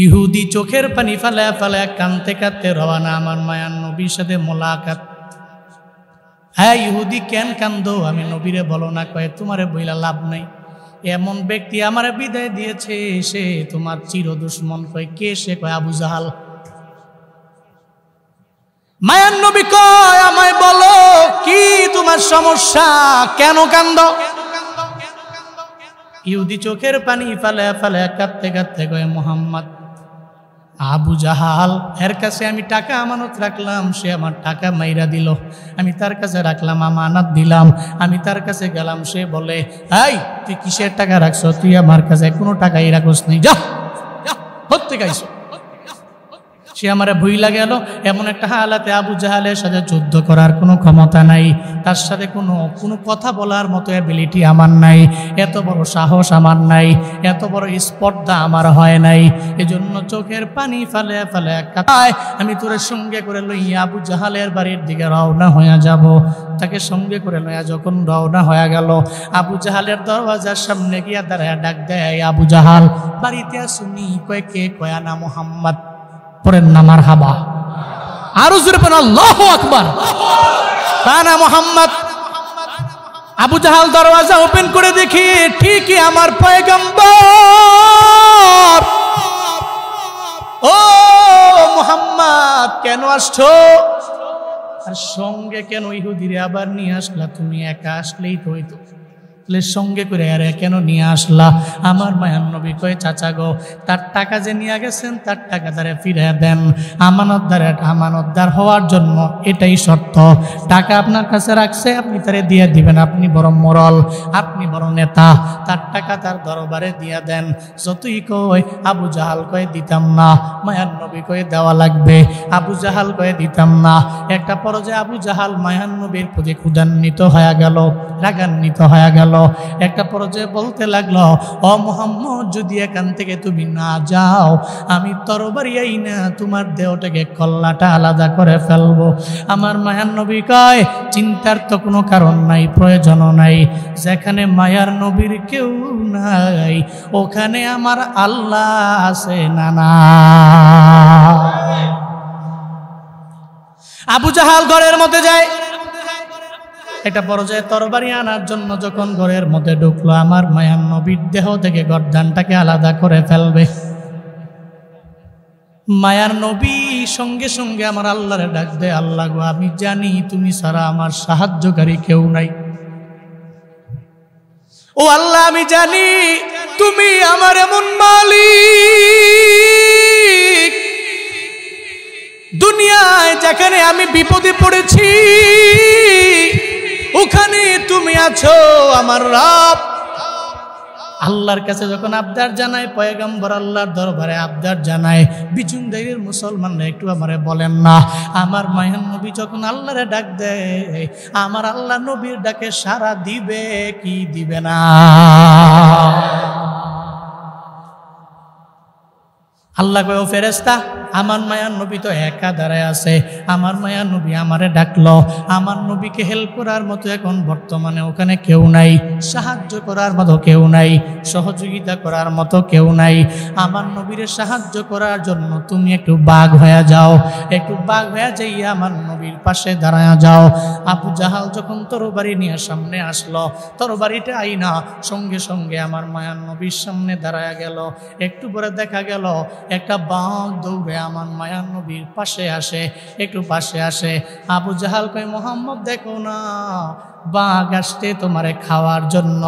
ইহুদি চোখের পানি ফালায়া ফালায়া কাঁদতে কাঁদতে রওনা আমার মায়ার নবীর সাথে মোলাকাত। হ্যাঁ ইহুদি কেন কান্দো? আমি নবীরে বলো না। কয়ে তোমারে বইলা লাভ নাই, এমন ব্যক্তি আমারে বিদায় দিয়েছে, সে তোমার চির দুশ্মন। কয় কে সে? কয় আবু জাহাল। মায়ার নবী কয় আমায় বলো কি তোমার সমস্যা, কেন কান্দো? ইহুদি চোখের পানি ফালায়া ফালায়া কাঁদতে কাঁদতে কয় মুহাম্মদ, আবু জাহাল এর কাছে আমি টাকা আমানত রাখলাম, সে আমার টাকা মাইরা দিল। আমি তার কাছে রাখলাম, আমানত দিলাম, আমি তার কাছে গেলাম, সে বলে এই তুই কিসের টাকা রাখছ? তুই আমার কাছে কোনো টাকাই রাখস নাই, যা হতে গাইছ। সে আমারে ভুইলা গেল। এমন একটা হালাতে আবু জাহালের সাথে যুদ্ধ করার কোনো ক্ষমতা নাই, তার সাথে কোনো কথা বলার মতো অ্যাবিলিটি আমার নাই, এত বড় সাহস আমার নাই, এত বড় স্পর্ধা আমার হয় নাই। এজন্য চোখের পানি ফেলে ফেলে কাঁদায় আমি তোরে সঙ্গে করে লইয়া আবু জাহালের বাড়ির দিকে রওনা হয়ে যাব। তাকে সঙ্গে করে লইয়া যখন রওনা হয়ে গেল, আবু জাহালের দরওয়াজার সামনে গিয়া দাঁড়ায় ডাক দেয়, আবু জাহাল বাড়িতে আসুনি? কয় কে? কয় না মুহাম্মদ। পরের না মারহাবা, আরো জোরে পড়েন আল্লাহু আকবার। না মুহাম্মদ। আবু জাহাল দরওয়াজা ওপেন করে দেখি ঠিকই আমার পয়গম্বর। ও মুহাম্মদ কেন আসছো? আর সঙ্গে কেন ইহুদিরে আবার নিয়ে আসলা? তুমি একা আসলেই তো হইতো, সঙ্গে করে আর কেন নিয়ে আসলা? আমার মায়ার নবী কয় চাচা গো, তার টাকা যে নিয়ে গেছেন তার টাকা তারে ফিরে দেন। আমানতদার হওয়ার জন্য এটাই শর্ত। টাকা আপনার কাছে রাখছে, আপনি তারে দিয়ে দিবেন। আপনি বড় মোরল, আপনি বড় নেতা, তার টাকা তার দরবারে দিয়ে দেন। যতই কয় আবু জাহাল কয় দিতাম না, মায়ার নবী কয়ে দেওয়া লাগবে। আবু জাহাল কয়ে দিতাম না। একটা পর্যায়ে আবু জাহাল মায়ার নবীর প্রতি ক্ষুধান্বিত হয়ে গেল, রাগান্বিত হয়ে গেল। একটা পর্যায়ে বলতে লাগলো, ও মুহাম্মদ যদি এখান থেকে তুমি না যাও, আমি তরবারি আইনা তোমার দেহটাকে কল্লাটা আলাদা করে ফেলবো। আমার মায়ার নবী কয় চিন্তার তো কোনো কারণ নাই, প্রয়োজনও নাই। যেখানে মায়ার নবীর কেউ নাই ওখানে আমার আল্লাহ আছে না? না। আবু জাহাল ঘরের মধ্যে যায়। একটা পর্যায়ে তরবারি আনার জন্য যখন ঘরের মধ্যে ঢুকলো, আমার মায়ার নবীর দেহ থেকে গর্দানটাকে আলাদা করে ফেলবে। মায়ার নবী সঙ্গে সঙ্গে আমার আল্লাহরে ডাক দে, আল্লাহ গো আমি জানি তুমি ছাড়া আমার সাহায্যকারী কেউ নাই। ও আল্লাহ আমি জানি তুমি আমার এমন মালিক, দুনিয়ায় যেখানে আমি বিপদে পড়েছি ওখানে তুমি আছো আমার রব। আল্লাহর কাছে যখন আবদার জানায়, পয়গম্বর আল্লাহর দরবারে আবদার জানায়, বিচুনদাইরের মুসলমানরা একটু আমারে বলেন না, আমার মায়ার নবী যখন আল্লাহরে ডাক দেয়, আমার আল্লাহ নবীর ডাকে সাড়া দিবে কি দিবে না? আল্লাহ কয় ও ফেরেশতা, আমার মায়ার নবী তো একা দাঁড়ায় আছে। আমার মায়ার নবী আমারে ডাকলো, আমার নবীকে হেল্প করার মতো এখন বর্তমানে ওখানে কেউ নাই, সাহায্য করার মতো কেউ নাই, সহযোগিতা করার মতো কেউ নাই। আমার নবীরে সাহায্য করার জন্য তুমি একটু বাঘ হয়ে যাও, একটু বাঘ হয়ে যাইয়া আমার নবীর পাশে দাঁড়ায় যাও। আবু জাহাল যখন তরবারি নিয়ে সামনে আসলো, তরবারিটা আইনা সঙ্গে সঙ্গে আমার মায়ার নবীর সামনে দাঁড়ায় গেল। একটু পরে দেখা গেল একটা বাঘ দৌড়ে আমার মায়ার নবীর পাশে আসে, একটু পাশে আসে। আবু জাহাল কয় মুহাম্মদ দেখো না, বাঘ আসছে তোমারে খাওয়ার জন্য।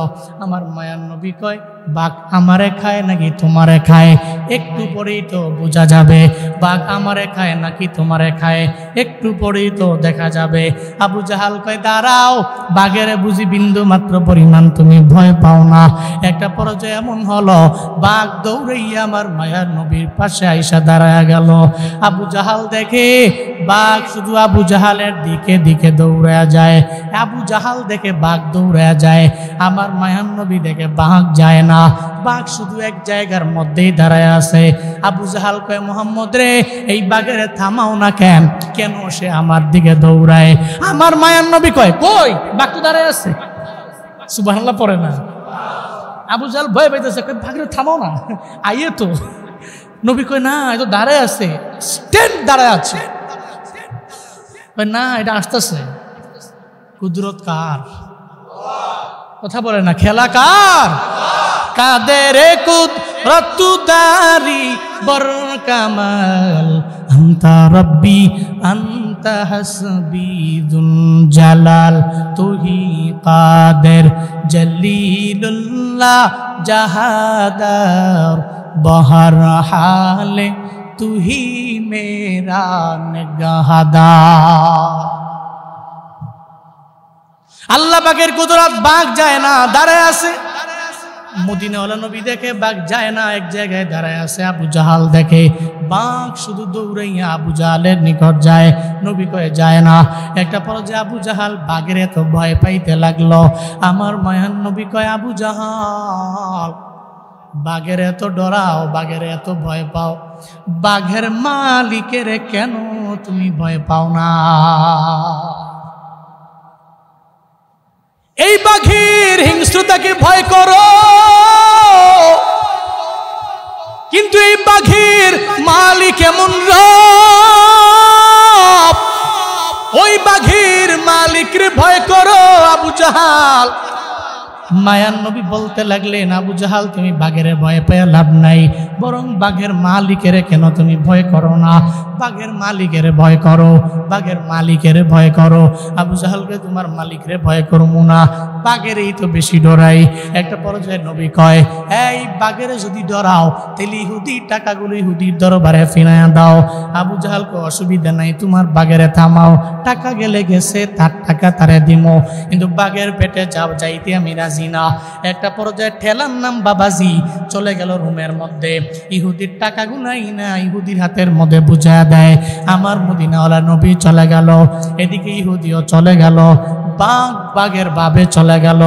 আমার মায়ার নবী কয় বাঘ আমারে খায় নাকি তোমারে খায়? একটু পরেই তো বোঝা যাবে বাঘ আমারে খায় নাকি তোমারে খায়, একটু পরেই তো দেখা যাবে। আবু জাহাল কয় দাঁড়াও, বাঘের বুঝি বিন্দু মাত্র পরিমাণ তুমি ভয় পাও না? একটা পর্যায়ে এমন হলো, বাঘ দৌড়াইয়া আমার মায়ার নবীর পাশে আইসা দাঁড়ায় গেল। আবু জাহাল দেখে বাঘ শুধু আবু জাহালের দিকে দিকে দৌড়ায়া যায়। আবু জাহাল দেখে বাঘ দৌড়ায়া যায়, আমার মায়ার নবী দেখে বাঘ যায় না, বাঘ শুধু এক জায়গার মধ্যেই দাঁড়ায় আছে। আবু জাহাল কয় মুহাম্মদ রে, এই বাঘের থামাও না কেন? কেন সে আমার দিকে দৌড়ায়? আমার মায়ার নবী কয় কই বাঘ তো দাঁড়ায় আছে। সুবহানাল্লাহ পড়ে না। আবু জাহাল ভয় পাইতেছে, কয় বাঘের থামাও না, আইয়ে তো নবী কয় না, এ তো দাঁড়ায় আছে, স্ট্যান্ড দাঁড়ায় আছে। না, এটা আসতেছে। কুদরত কার? কথা বলে না, খেলা কার? কাদের কুদরত দারি বর কামাল, আনতা রব্বি আনতা হাসবি যুল জালাল, তুহি কাদের জলিলুল্লাহ জাহাদার, বহর হালে তুহি মেরা নিগাহদার। আল্লাহ পাকের কুদরত বাঘ যায় না, দাঁড়ায় আছে। মদিনাওয়ালা নবী দেখে বাঘ যায় না, এক জায়গায় দাঁড়ায় আছে। আবু জাহাল দেখে বাঘ শুধু দৌড়াইয়া আবু জাহালের নিকট যায়, নবী কয়ে যায় না। একটা পর্যায়ে আবু জাহাল বাঘের এত ভয় পাইতে লাগলো। আমার মায়ান নবী কয়, আবু জাহাল বাঘের এত ডরাও, বাঘের এত ভয় পাও, বাঘের মালিকের কেন তুমি ভয় পাও না? এই বাঘের হিংস্রতাকে ভয় করো, কিন্তু এই বাঘের মালিক এমন রব, ওই বাঘের মালিকরে ভয় করো। আবু জাহাল মায়ান নবী বলতে লাগলেন, আবু জাহাল তুমি বাঘের ভয় পেয়ে লাভ নাই, বরং বাঘের মালিকের কেন তুমি ভয় করো না? বাঘের মালিকের ভয় করো, বাঘের মালিকের ভয় করো। আবু জাহালকে তোমার মালিকরে ভয় করবো না, বাঘেরই তো বেশি ডরাই। একটা পর্যায়ে নবী কয়, এই বাঘের যদি ডরাও তাহলে ইহুদির টাকাগুলো ইহুদির দরবারে ফিরাইয়া দাও। আবু জাহালকে অসুবিধা নাই, তোমার বাঘেরে থামাও, টাকা গেলে গেছে, তার টাকা তারে দিমো, কিন্তু বাঘের পেটে যাও যাইতে আমি রাজি না। একটা পর্যায়ে ঠেলার নাম বাবাজি চলে গেল রুমের মধ্যে, ইহুদির টাকা গুনাই না ইহুদির হাতের মধ্যে বুঝায় দেয়। আমার মদিনাওয়ালা নবী চলে গেল, এদিকে ইহুদিও চলে গেল, বাঘ বাঘের বাবে চলে গেল।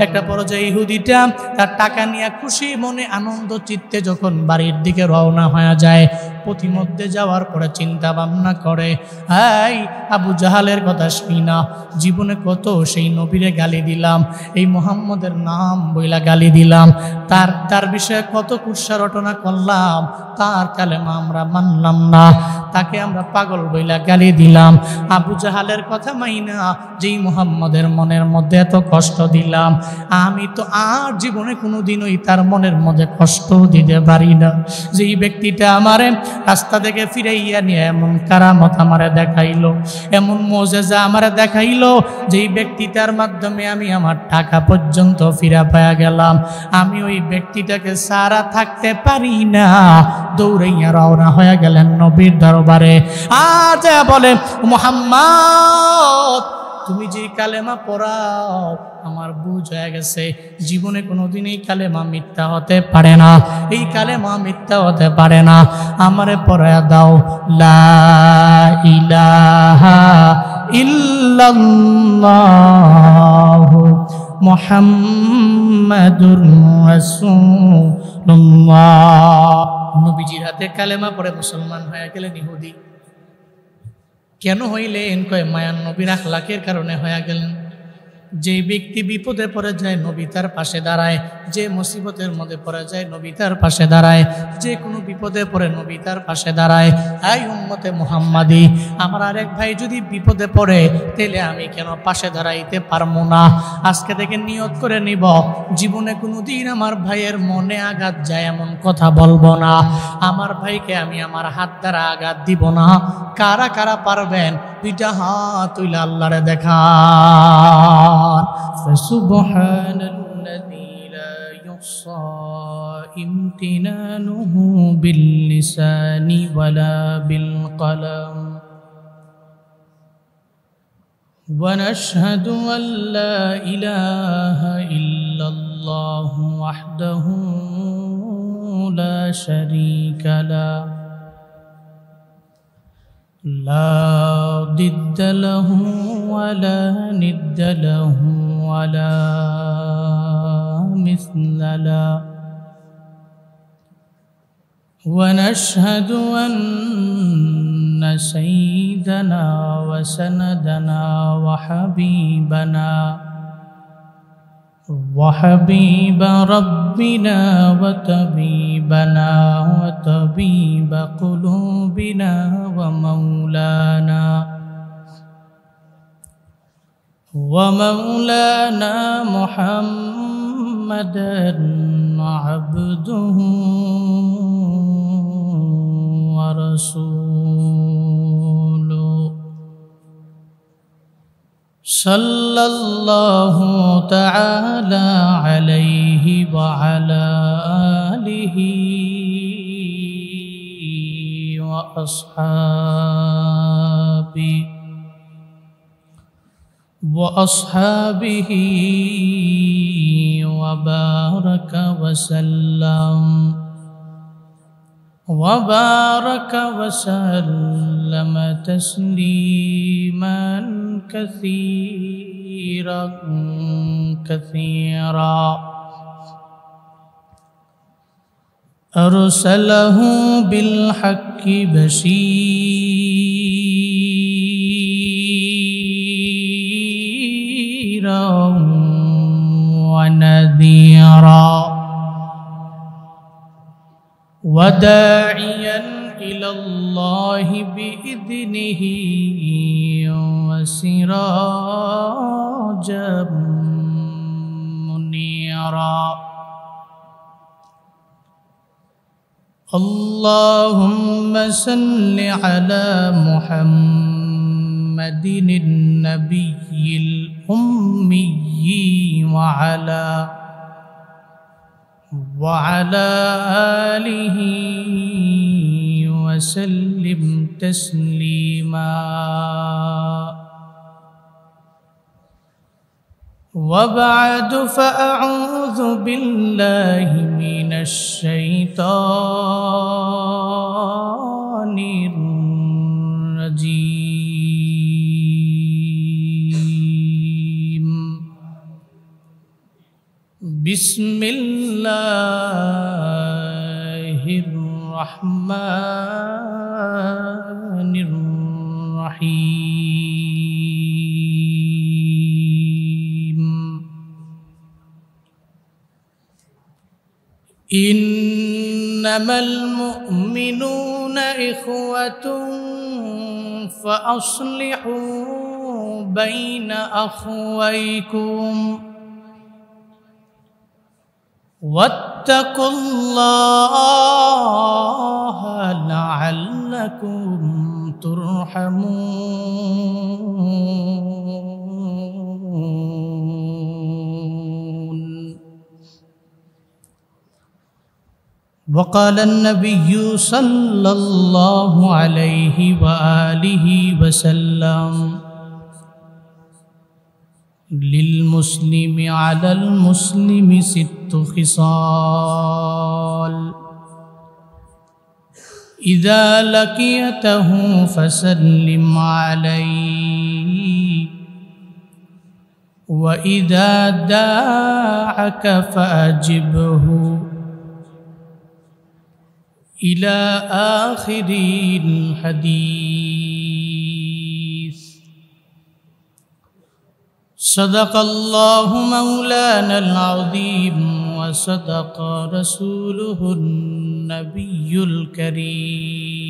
একটা পর্যায়ে ইহুদিটা তার টাকা নিয়ে খুশি মনে আনন্দ চিত্তে যখন বাড়ির দিকে রওনা হয়ে যায়, পথিমধ্যে যাওয়ার পরে চিন্তা ভাবনা করে, এই আবু জাহালের কথা শুনি না, জীবনে কত সেই নবীরে গালি দিলাম, এই মুহাম্মদের নাম বইলা গালি দিলাম, তার বিষয়ে কত কুৎসা রটনা করলাম, তার কালেমা আমরা মানলাম না, তাকে আমরা পাগল বইলা গালি দিলাম। আবু জাহালের কথা মাইনা যেই মুহাম্মদের মনের মধ্যে এত কষ্ট দিলাম, আমি তো আর জীবনে কোনোদিনই তার মনের মধ্যে কষ্ট দিতে পারি না। যেই ব্যক্তিটা আমারে রাস্তা থেকে ফিরাইয়া নিয়ে এমন কারামত আমারে দেখাইলো, এমন মুজিজা আমারে দেখাইলো, যেই ব্যক্তিটার মাধ্যমে আমি আমার টাকা পর্যন্ত ফিরা পায়া গেলাম, আমি ওই ব্যক্তিটাকে সারা থাকতে পারি না। দৌড়াইয়া রওনা হয়ে গেলেন নবীর দরবারে। আজ বলে, মুহাম্মদ তুমি যে কালেমা পড়াও আমার বুঝ হয়ে গেছে, জীবনে কোনোদিন এই কালেমা মিথ্যা হতে পারে না, এই কালেমা মিথ্যা হতে পারে না, আমারে পড়ায়া দাও লা ইলাহা ইল্লাল্লাহু মুহাম্মাদুর রাসূলুল্লাহ। নবীজির হাতে কালেমা পড়ে মুসলমান হয়ে গেলেন ইহুদি। কেন হইলেন? কয় মায়ান নবীর আখলাকের কারণে হয়ে গেলেন। যে ব্যক্তি বিপদে পড়ে যায় নবী তার পাশে দাঁড়ায়, যে মুসিবতের মধ্যে পড়ে যায় নবী তার পাশে দাঁড়ায়, যে কোনো বিপদে পড়ে নবী তার পাশে দাঁড়ায়। এই উম্মতে মুহাম্মাদি, আমার আরেক ভাই যদি বিপদে পড়ে তাহলে আমি কেন পাশে দাঁড়াইতে পারবো না? আজকে থেকে নিয়ত করে নিব, জীবনে কোনোদিন আমার ভাইয়ের মনে আঘাত যায় এমন কথা বলবো না, আমার ভাইকে আমি আমার হাত দ্বারা আঘাত দিব না। কারা কারা পারবেন? দুইটা হাত তুইলা আল্লাহরে দেখান। ফাসুবহানাল্লাযী লা ইহসা ইমতিনানুহু বিল লিসানি ওয়ালা বিল কলম ওয়া নাশহাদু আল্লা ইলাহা ইল্লাল্লাহু ওয়াহদাহু লা শারীকা লাহু لا ضد له ولا ند له ولا مثل له ونشهد أن سيدنا وسندنا وحبيبنا وحبيب ربنا وطبيبنا وطبيب قلوبنا ومولانا محمدا عبده ورسوله صلى الله تعالى عليه وعلى آله وأصحابه وبارك وسلم تسليما كثيرا أرسله بالحق بشيرا ونذيرا وداعيا إلى الله بإذنه وسراجا منيرا اللهم صل على محمد النبي الأمي وعلى آله وسلم تسليما وبعد فأعوذ بالله من الشيطان الرجيم بسم الله الرحمن الرحيم إنما المؤمنون إخوة فأصلحوا بين أخويكم واتقوا الله لعلكم ترحمون وقال النبي صلى الله عليه وآله وسلم للمسلم على المسلم 6 خصال إذا لقيته فسلم عليه وإذا داعك فأجبه إلى آخر الحديث صدق الله مولانا العظيم وصدق رسوله النبي الكريم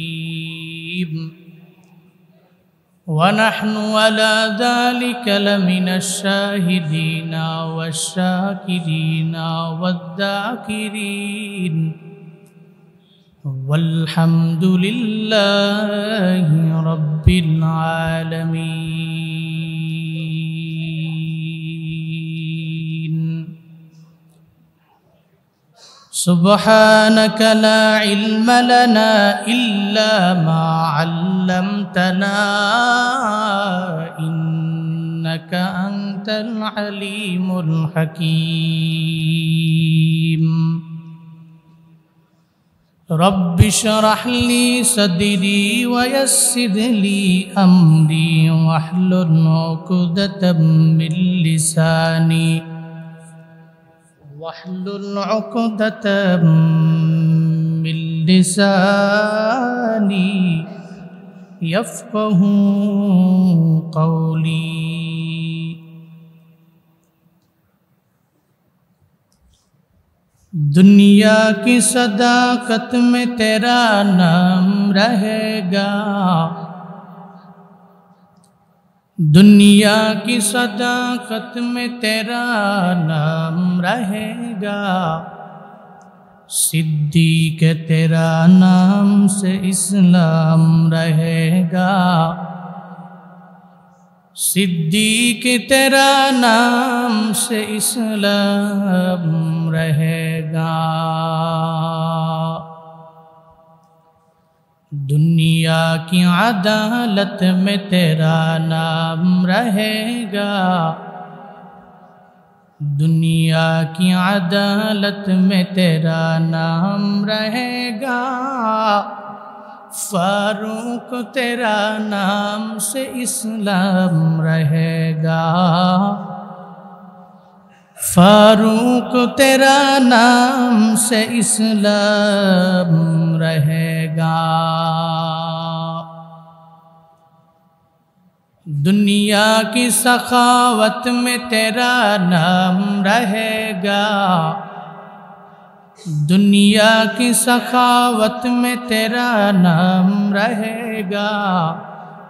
ونحن على ذلك لمن الشاهدين والشاكرين والذاكرين والحمد لله رب العالمين سبحانك لا علم لنا إلا ما علمتنا إنك أنت العليم الحكيم رب اشرح لي صدري ويسر لي أمري واحلل عقدة من لساني يفقه قولي दुनिया की सदाकत में तेरा नाम रहेगा, दुनिया की सदाकत में तेरा नाम रहेगा, सिद्दीक तेरा नाम से इस्लाम रहेगा, सिद्दीक तेरा नाम से इस्लाम रहेगा। दुनिया की अदालत में तेरा नाम रहेगा, दुनिया की अदालत में तेरा नाम रहेगा, फारूक तेरा नाम से इस्लाम रहेगा, फारूक तेरा नाम से इस्लाम रहेगा। दुनिया की सखावत में तेरा नाम रहेगा, दुनिया की सखावत में तेरा नाम रहेगा,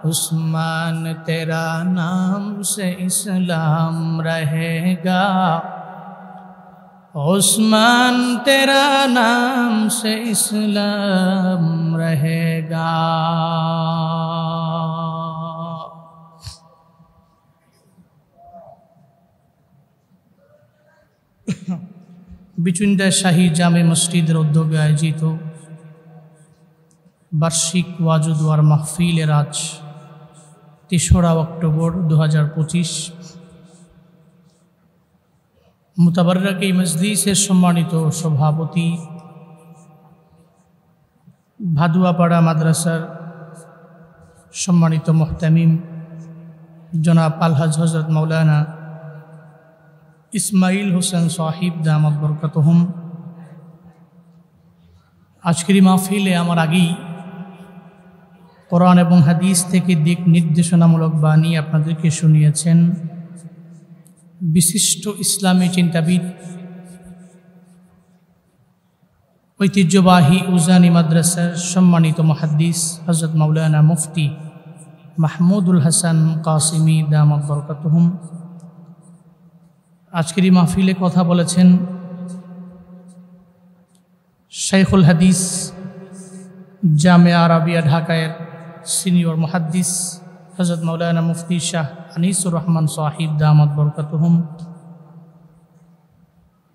उस्मान तेरा नाम से इस्लाम रहेगा, उस्मान तेरा नाम से इस्लाम रहेगा। बिचुंदा शाही जामे मस्जिদের উদ্যোগে আয়োজিত বার্ষিক ওয়াজ ও দোয়ার মাহফিলের আজ ৩রা অক্টোবর ২০২৫ মুতাবাররাক এই মজলিসের সম্মানিত সভাপতি ভাদুয়াপাড়া মাদ্রাসার সম্মানিত মুহতামিম জনাব আলহাজ হযরত মাওলানা ইসমাইল হোসেন সাহিব দামাত বরকাতুহুম, আজকের মাহফিলে আমার আগেই কোরআন এবং হাদিস থেকে দিক নির্দেশনামূলক বাণী আপনাদেরকে শুনিয়েছেন বিশিষ্ট ইসলামী চিন্তাবিদ, ঐতিহ্যবাহী উজানি মাদ্রাসার সম্মানিত মুহাদ্দিস হযরত মাওলানা মুফতি মাহমুদুল হাসান কাসিমি দামাত বরকাতুহুম। আজকের মাহফিলে কথা বলেছেন শাইখুল হাদিস জামিয়া আরাবিয়া ঢাকায়ের সিনিয়র মুহাদ্দিস হযরত মাওলানা মুফতি শাহ আনিসুর রহমান সাহিব দামাত বরকাতুহুম।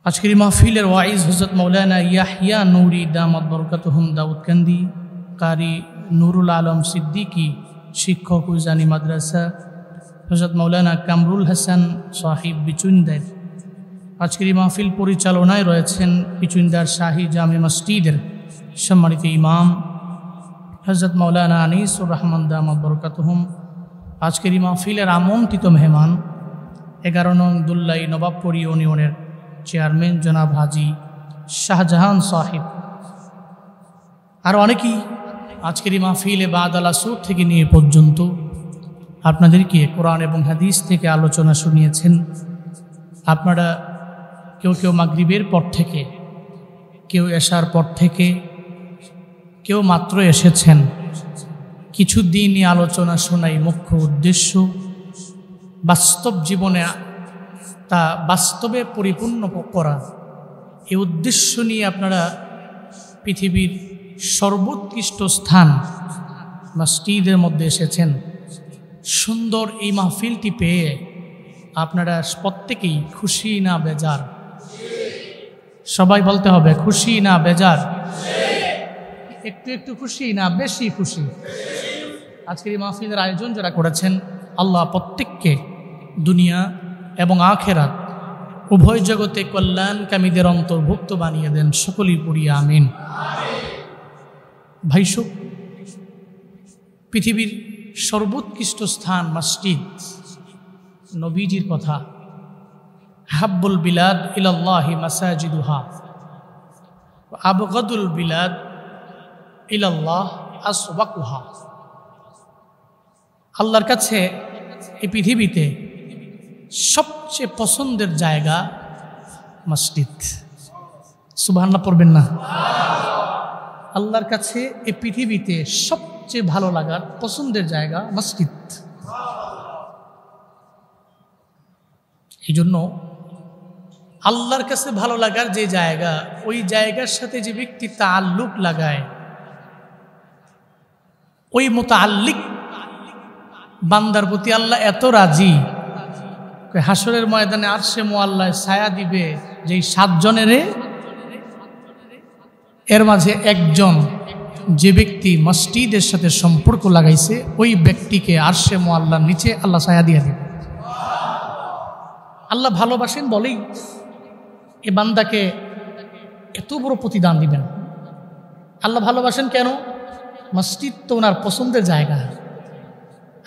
আজকের মাহফিলের ওয়াইজ হযরত মাওলানা ইয়াহইয়া নূরি দামাত বরকাতুহুম দাউদকান্দি, কারি নুরুল আলম সিদ্দিকী, শিক্ষক উজানি মাদ্রাসা হযরত মাওলানা কামরুল হাসান সাহিব বিচুন্দার। আজকের মাহফিল পরিচালনায় রয়েছেন বিচুন্দার শাহী জামে মসজিদের সম্মানিত ইমাম হযরত মাওলানা আনিসুর রহমান দামাত বরকাতুহুম। আজকের মাহফিলের আমন্ত্রিত মেহমান 11 নং দুল্লাই নবাবপুর ইউনিয়নের চেয়ারম্যান জনাব হাজি শাহজাহান সাহিব, আর অনেকেই আজকের মাহফিলে বাদাল আসর থেকে নিয়ে পর্যন্ত আপনাদেরকে কোরআন এবং হাদিস থেকে আলোচনা শুনিয়েছেন। আপনারা কেউ কেউ মাগরিবের পর থেকে, কেউ এশার পর থেকে, কেউ মাত্র এসেছেন। কিছু দিনই আলোচনা শোনাই মুখ্য উদ্দেশ্য, বাস্তব জীবনে তা বাস্তবে পরিপূর্ণ করা। এই উদ্দেশ্য নিয়ে আপনারা পৃথিবীর সর্বোৎকৃষ্ট স্থান মসজিদের মধ্যে এসেছেন। সুন্দর এই মাহফিলটি পেয়ে আপনারা প্রত্যেকেই খুশি না বেজার? সবাই বলতে হবে খুশি না বেজার? একটু একটু খুশি না বেশি খুশি? আজকের এই মাহফিলের আয়োজন যারা করেছেন, আল্লাহ প্রত্যেককে দুনিয়া এবং আখেরাত উভয় জগতে কল্যাণকামীদের অন্তর্ভুক্ত বানিয়ে দেন। সকলেই পড়ি আমিন। ভাইসুক, পৃথিবীর সর্বোৎকৃষ্ট স্থান মসজিদ, নবীজির কথা, হাব্বুল বিলাদ ইলাল্লাহি মাসাজিদুহা আবগাদুল বিলাদ ইলাল্লাহ আসওয়াকুহা। আল্লাহর কাছে এই পৃথিবীতে সবচেয়ে পছন্দের জায়গা মসজিদ। সুবহানাল্লাহ পড়বেন না? আল্লাহর কাছে এই পৃথিবীতে সবচেয়ে ভালো লাগার পছন্দের জায়গা মসজিদ। এই জন্য আল্লাহর কাছে ভালো লাগার যে জায়গা, ওই জায়গার সাথে যে ব্যক্তি তাআল্লুক লাগায়, ওই মুতাআল্লিক বান্দার প্রতি আল্লাহ এত রাজি, হাসরের ময়দানে আরশে মুআল্লায় ছায়া দিবে যেই 7 জনেরে, এর মাঝে একজন যে ব্যক্তি মসজিদের সাথে সম্পর্ক লাগাইছে, ওই ব্যক্তিকে আরশে মুআল্লার নিচে আল্লাহ ছায়া দিয়ে দিবে। আল্লাহ ভালোবাসেন বলেই এ বান্দাকে এত বড় প্রতিদান দিবেন। আল্লাহ ভালোবাসেন কেন? মসজিদ তো ওনার পছন্দের জায়গা,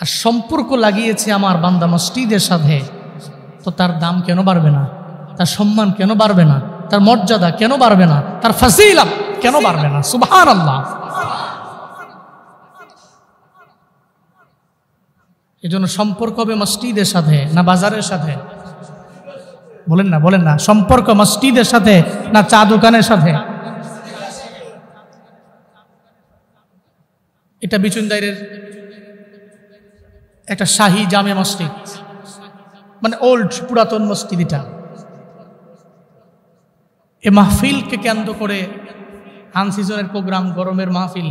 আর সম্পর্ক লাগিয়েছে আমার বান্দা মসজিদের সাথে, তো তার দাম কেন বাড়বে না? তার সম্মান কেন বাড়বে না? তার মর্যাদা কেন বাড়বে না? তার ফাজিলত কেন বাড়বে না? সুবহানাল্লাহ। এজন্য সম্পর্ক হবে মসজিদের সাথে না বাজারের সাথে? বলেন না, বলেন না। সম্পর্ক মসজিদের সাথে না চা দোকানের সাথে? এটা বিচুনদাইরের একটা শাহী জামে মসজিদ, মানে ওল্ড পুরাতন মসজিদ। এটা এ মাহফিলকে কেন্দ্র করে আনসিজনের প্রোগ্রাম, গরমের মাহফিল।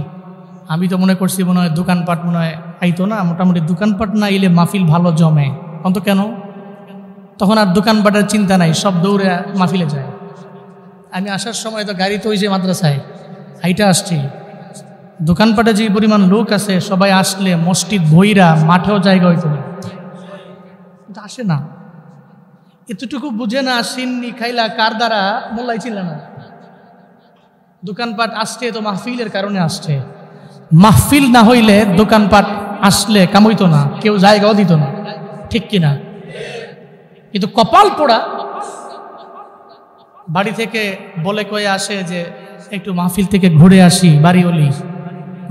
আমি তো মনে করছি মনে হয় দোকানপাট মনে হয় আইতো না, মোটামুটি দোকানপাট না এলে মাহফিল ভালো জমে। অন্ত কেন? তখন আর দোকানপাটের চিন্তা নাই, সব দৌড়ে মাহফিলে যায়। আমি আসার সময় তো গাড়ি তো ওই যে মাদ্রাসায় হাইটা আসছি, দোকানপাটে যে পরিমাণ লোক আছে, সবাই আসলে মসজিদ ভইরা, মাঠেও জায়গা হইতো না, আসে না। এতটুকু বুঝে না, সিন্নি খাইলা কার দ্বারা মোল্লাই ছিল না। দোকানপাট আসছে তো মাহফিলের কারণে আসছে, মাহফিল না হইলে দোকানপাট আসলে কামইতো না, কেউ জায়গাও দিত না, ঠিক কিনা? কিন্তু কপাল পোড়া বাড়ি থেকে বলে কয়ে আসে যে একটু মাহফিল থেকে ঘুরে আসি বাড়িওলি।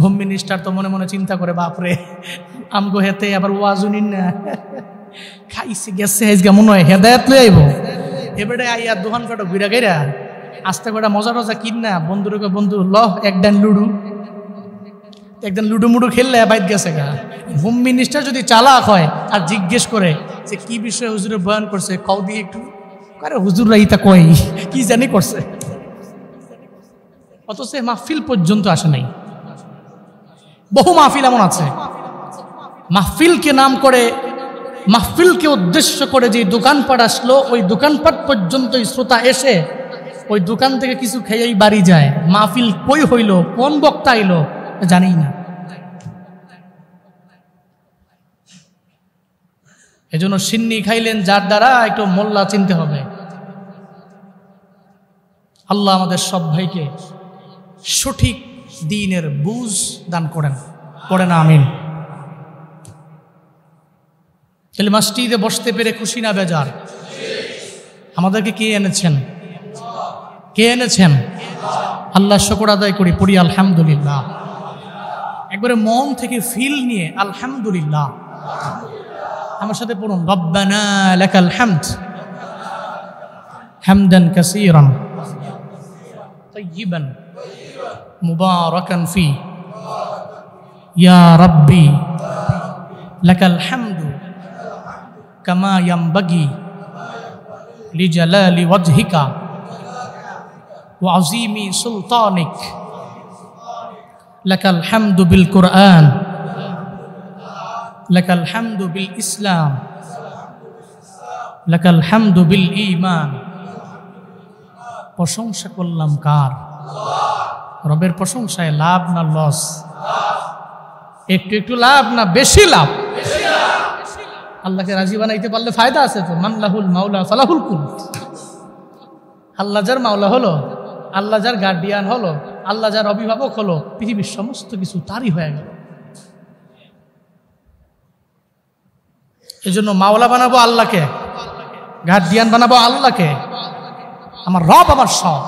হোম মিনিস্টার তো মনে মনে চিন্তা করে, বাপরে আমগো হেতে আবার ওয়াজুনিন না খাইছে গেছে, আজকে মনে হয় হেদায়েত লই আইব। এবারে আইয়া দোকানপাট ঘুরা গেরা আস্তে করে মজা টজা কিন না, বন্ধুরকে বন্ধু ল একদিন লুডু মুডু খেললে বাইত গেছে গা। হোম মিনিস্টার যদি চালাক হয় আর জিজ্ঞেস করে যে কি বিষয়ে হুজুরে বয়ান করছে, কও দিয়ে একটু, আরে হুজুররা ইতা কই কি জানি করছে, অথচ মাহফিল পর্যন্ত আসে নাই। বহু মাহফিল এমন আছে, মাহফিলকে নাম করে, মাহফিলকে উদ্দেশ্য করে যে দোকানপাট আসলো, ওই দোকানপাট পর্যন্ত শ্রোতা এসে ওই দোকান থেকে কিছু খেয়েই বাড়ি যায়। মাহফিল কই হইল, কোন বক্তা আইলো জানি না। এজন্য সিন্নি খাইলেন যার দ্বারা একটু মোল্লা চিনতে হবে। আল্লাহ আমাদের সব ভাইকে সঠিক দ্বীনের বুঝ দান করেন, পড়েন আমিন। তাহলে মসজিদে বসতে পেরে খুশি না বেজার? আমাদেরকে কে এনেছেন? কে এনেছেন? আল্লাহ শুকর আদায় করি, পড়ি আলহামদুলিল্লাহ। একবারে মন থেকে ফিল নিয়ে আলহামদুলিল্লাহ। আমার সাথে পড়ুন, রব্বানা লাকাল হামদ হামদান কাসীরান তাইয়িবান মুবারাকান ফি ইয়া রাব্বি লাকাল হামদু কামা ইয়ামবাগি লিজালালি ওয়াজহিকা ওয়া আযীমি সুলতানিক লাকাল হামদু বিল কুরআন লাকাল হামদু বিল ইসলাম লাকাল হামদু বিল ঈমান। প্রশংসা করলাম কার? রবের প্রশংসায় লাভ না লস? একটু একটু লাভ না বেশি লাভ? আল্লাহকে রাজি বানাইতে পারলে ফায়দা আছে তো। মানলাহুল মাওলা ফালাহুল কুল। আল্লাহ যার মাওলা হলো, আল্লাহ যার গার্ডিয়ান হলো, আল্লাহ যার অভিভাবক হলো, পৃথিবীর সমস্ত কিছু তারই হয়ে গেল। এই জন্য মাওলা বানাবো আল্লাহকে, গার্ডিয়ান বানাবো আল্লাহকে। আমার রব আমার সব।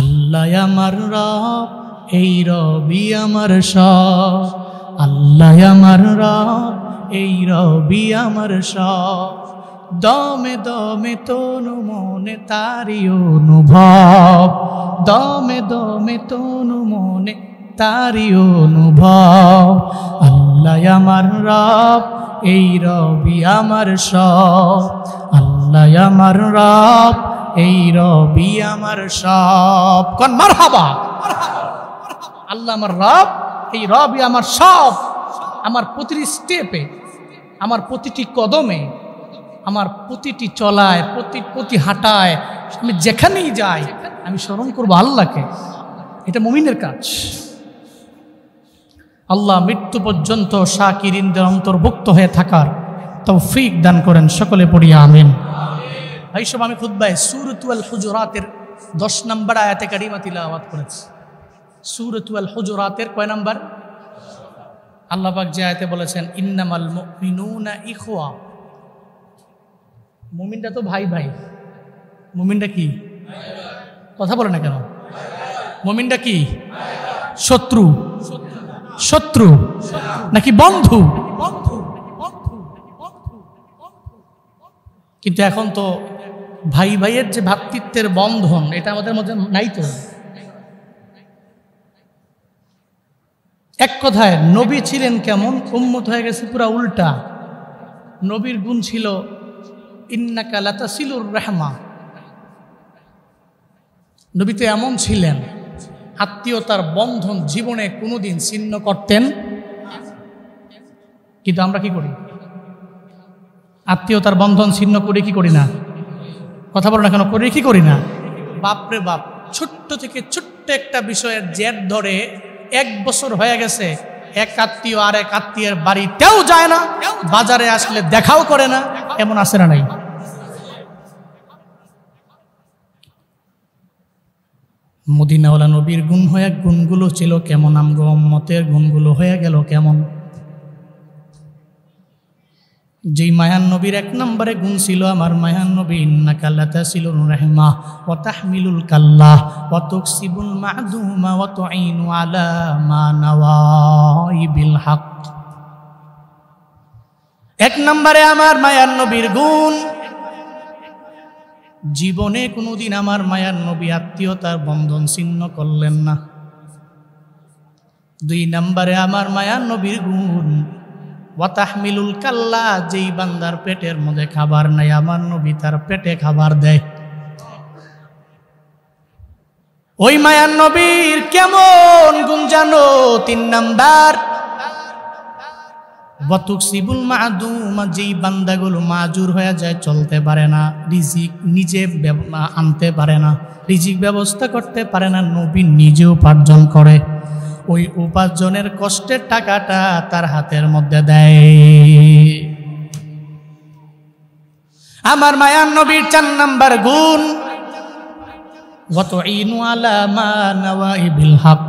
আল্লাহ আমার রব, এই রবি আমার সব। আল্লাহ আমার রব, এই রবি আমার সব। দমে দমে তনু মনে তারি অনুভব, দমে দমে তনু মনে তারি অনুভব। আল্লাহ আমার রব, এই রবি আমার সব, আল্লাহ আমার রব, এই রবি আমার সব। কোন মারহাবা। আল্লাহ আমার রব, এই রবি আমার সব। আমার প্রতিটি স্টেপে, আমার প্রতিটি কদমে, আমার প্রতিটি চলায়, প্রতি হাঁটায়, আমি যেখানেই যাই আমি স্মরণ করব আল্লাহকে। এটা মুমিনের কাজ। আল্লাহ মৃত্যু পর্যন্ত শাকিরিনদের অন্তর্ভুক্ত হয়ে থাকার তৌফিক দান করেন। সকলে পড়ি আমিন। ভাই সব, আমি খুতবায় সূরাতুল হুজুরাতের 10 নম্বর আয়াতে কারিমা তিলাওয়াত করেছি। সূরাতুল হুজুরাতের কয় নম্বর? আল্লাহ পাক যে আয়াতে বলেছেন ইন্নামাল মুমিনুনা ইখওয়া। মুমিনটা তো ভাই ভাই। মুমিনটা কি? কথা বলে না কেন? মুমিনটা কি? শত্রু? শত্রু নাকি বন্ধু? কিন্তু এখন তো ভাই ভাইয়ের যে ভ্রাতৃত্বের বন্ধন, এটা আমাদের মধ্যে নাই তো। এক কথায় নবী ছিলেন কেমন, উম্মত হয়ে গেছে পুরা উল্টা। নবীর গুণ ছিল ইন্নাকা লাতাসিলুর রাহমা। নবী তো এমন ছিলেন, আত্মীয়তার বন্ধন জীবনে কোনোদিন ছিন্ন করতেন। কিন্তু আমরা কি করি? আত্মীয়তার বন্ধন ছিন্ন করে কি করি না? কথা বলো না কেন? করি কি করি না? বাপরে বাপ, ছোট্ট থেকে ছোট্ট একটা বিষয়ের জেদ ধরে 1 বছর হয়ে গেছে, এক আত্মীয় আর এক আত্মীয়ের বাড়িতেও যায় না, বাজারে আসলে দেখাও করে না। এমন আছে না নাই? মদিনাওয়ালা নবীর গুণ হয়ে গুণগুলো ছিল কেমন, আমগো উম্মতের গুণগুলো হয়ে গেল কেমন? যেই মায়ান নবীর 1 নম্বরে গুণ ছিল আমার মায়ান নবী ইন্নাকা লাতাসিলুর রাহমা ওয়া তাহমিলুল কাল্লাহ ওয়া তুকসিবুল মা'দুমা ওয়া তুঈনু আলা মা নাওয়াইবিল হক। 1 নম্বরে আমার মায়ান নবীর গুণ, জীবনে কোনোদিন আমার মায়ার নবী আত্মীয়তার বন্ধন ছিন্ন করলেন না। 2 নম্বরে আমার মায়ার নবীর গুণ ওয়া তাহমিলুল কাল্লা, যেই বান্দার পেটের মধ্যে খাবার নাই আমার নবী তার পেটে খাবার দেয়। ওই মায়ার নবীর কেমন গুণ জানো? 3 নাম্বার ওয়া তুকসিবুল মা'দুমা, যেই বান্দাগুলো মাজুর হয়ে যায়, চলতে পারে না, রিজিক নিজে আনতে পারে না, রিজিক ব্যবস্থা করতে পারে না, নবী নিজে উপার্জন করে। ওই উপার্জনের কষ্টের টাকাটা তার হাতের মধ্যে দেয়। আমার মায়ার নবীর 4 নাম্বার গুণ ওয়া তুঈনু আলা মা নাওয়াইবিল হক।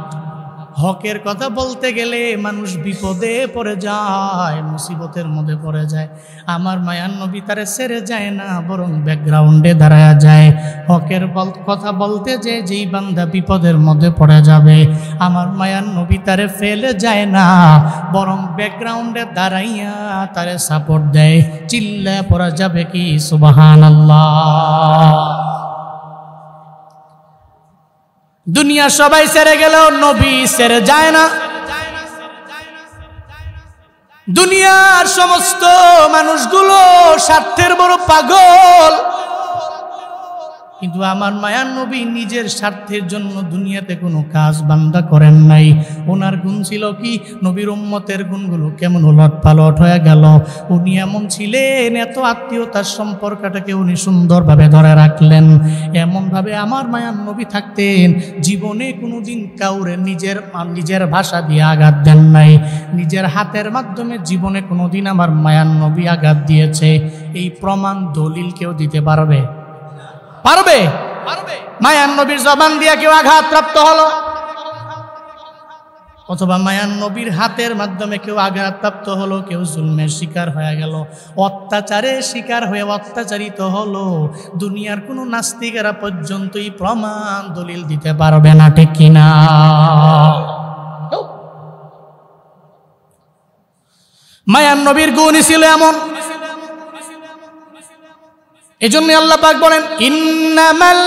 হকের কথা বলতে গেলে মানুষ বিপদে পড়ে যায়, মুসিবতের মধ্যে পড়ে যায়, আমার মায়ার নবী তারে ছেড়ে যায় না, বরং ব্যাকগ্রাউন্ডে দাঁড়ায়া যায়। হকের কথা বলতে যে যেই বান্দা বিপদের মধ্যে পড়ে যাবে, আমার মায়ার নবী তারে ফেলে যায় না, বরং ব্যাকগ্রাউন্ডে দাঁড়াইয়া তারে সাপোর্ট দেয়। চিল্লা পড়া যাবে কি সুবহানাল্লাহ। দুনিয়া সবাই ছেড়ে গেলেও নবী ছেড়ে যায় না। দুনিয়ার সমস্ত মানুষগুলো স্বার্থের বড় পাগল, কিন্তু আমার মায়ার নবী নিজের স্বার্থের জন্য দুনিয়াতে কোনো কাজ বান্দা করেন নাই। ওনার গুণ ছিল কি? নবীর উম্মতের গুণগুলো কেমন উলট পালট হয়ে গেল। উনি এমন ছিলেন, এত আত্মীয়তার সম্পর্কটাকে উনি সুন্দরভাবে ধরে রাখলেন। এমনভাবে আমার মায়ার নবী থাকতেন, জীবনে কোনোদিন কাউরে নিজের ভাষা দিয়ে আঘাত দেন নাই। নিজের হাতের মাধ্যমে জীবনে কোনোদিন আমার মায়ার নবী আঘাত দিয়েছে, এই প্রমাণ দলিল কেউ দিতে পারবে? পারবে? মায়ার নবীর জবান দিয়া কেউ আঘাত প্রাপ্ত হলো, অথবা মায়ার নবীর হাতের মাধ্যমে কেউ আঘাতপ্রাপ্ত হলো, কেউ জুলমের শিকার হয়ে গেল, অত্যাচারের শিকার হয়ে অত্যাচারিত হলো, দুনিয়ার কোনো নাস্তিকেরা পর্যন্তই প্রমাণ দলিল দিতে পারবে না, ঠিক কিনা? মায়ার নবীর গুণ ছিল এমন, এজন্য আল্লাহ পাক বলেন ইন্নামাল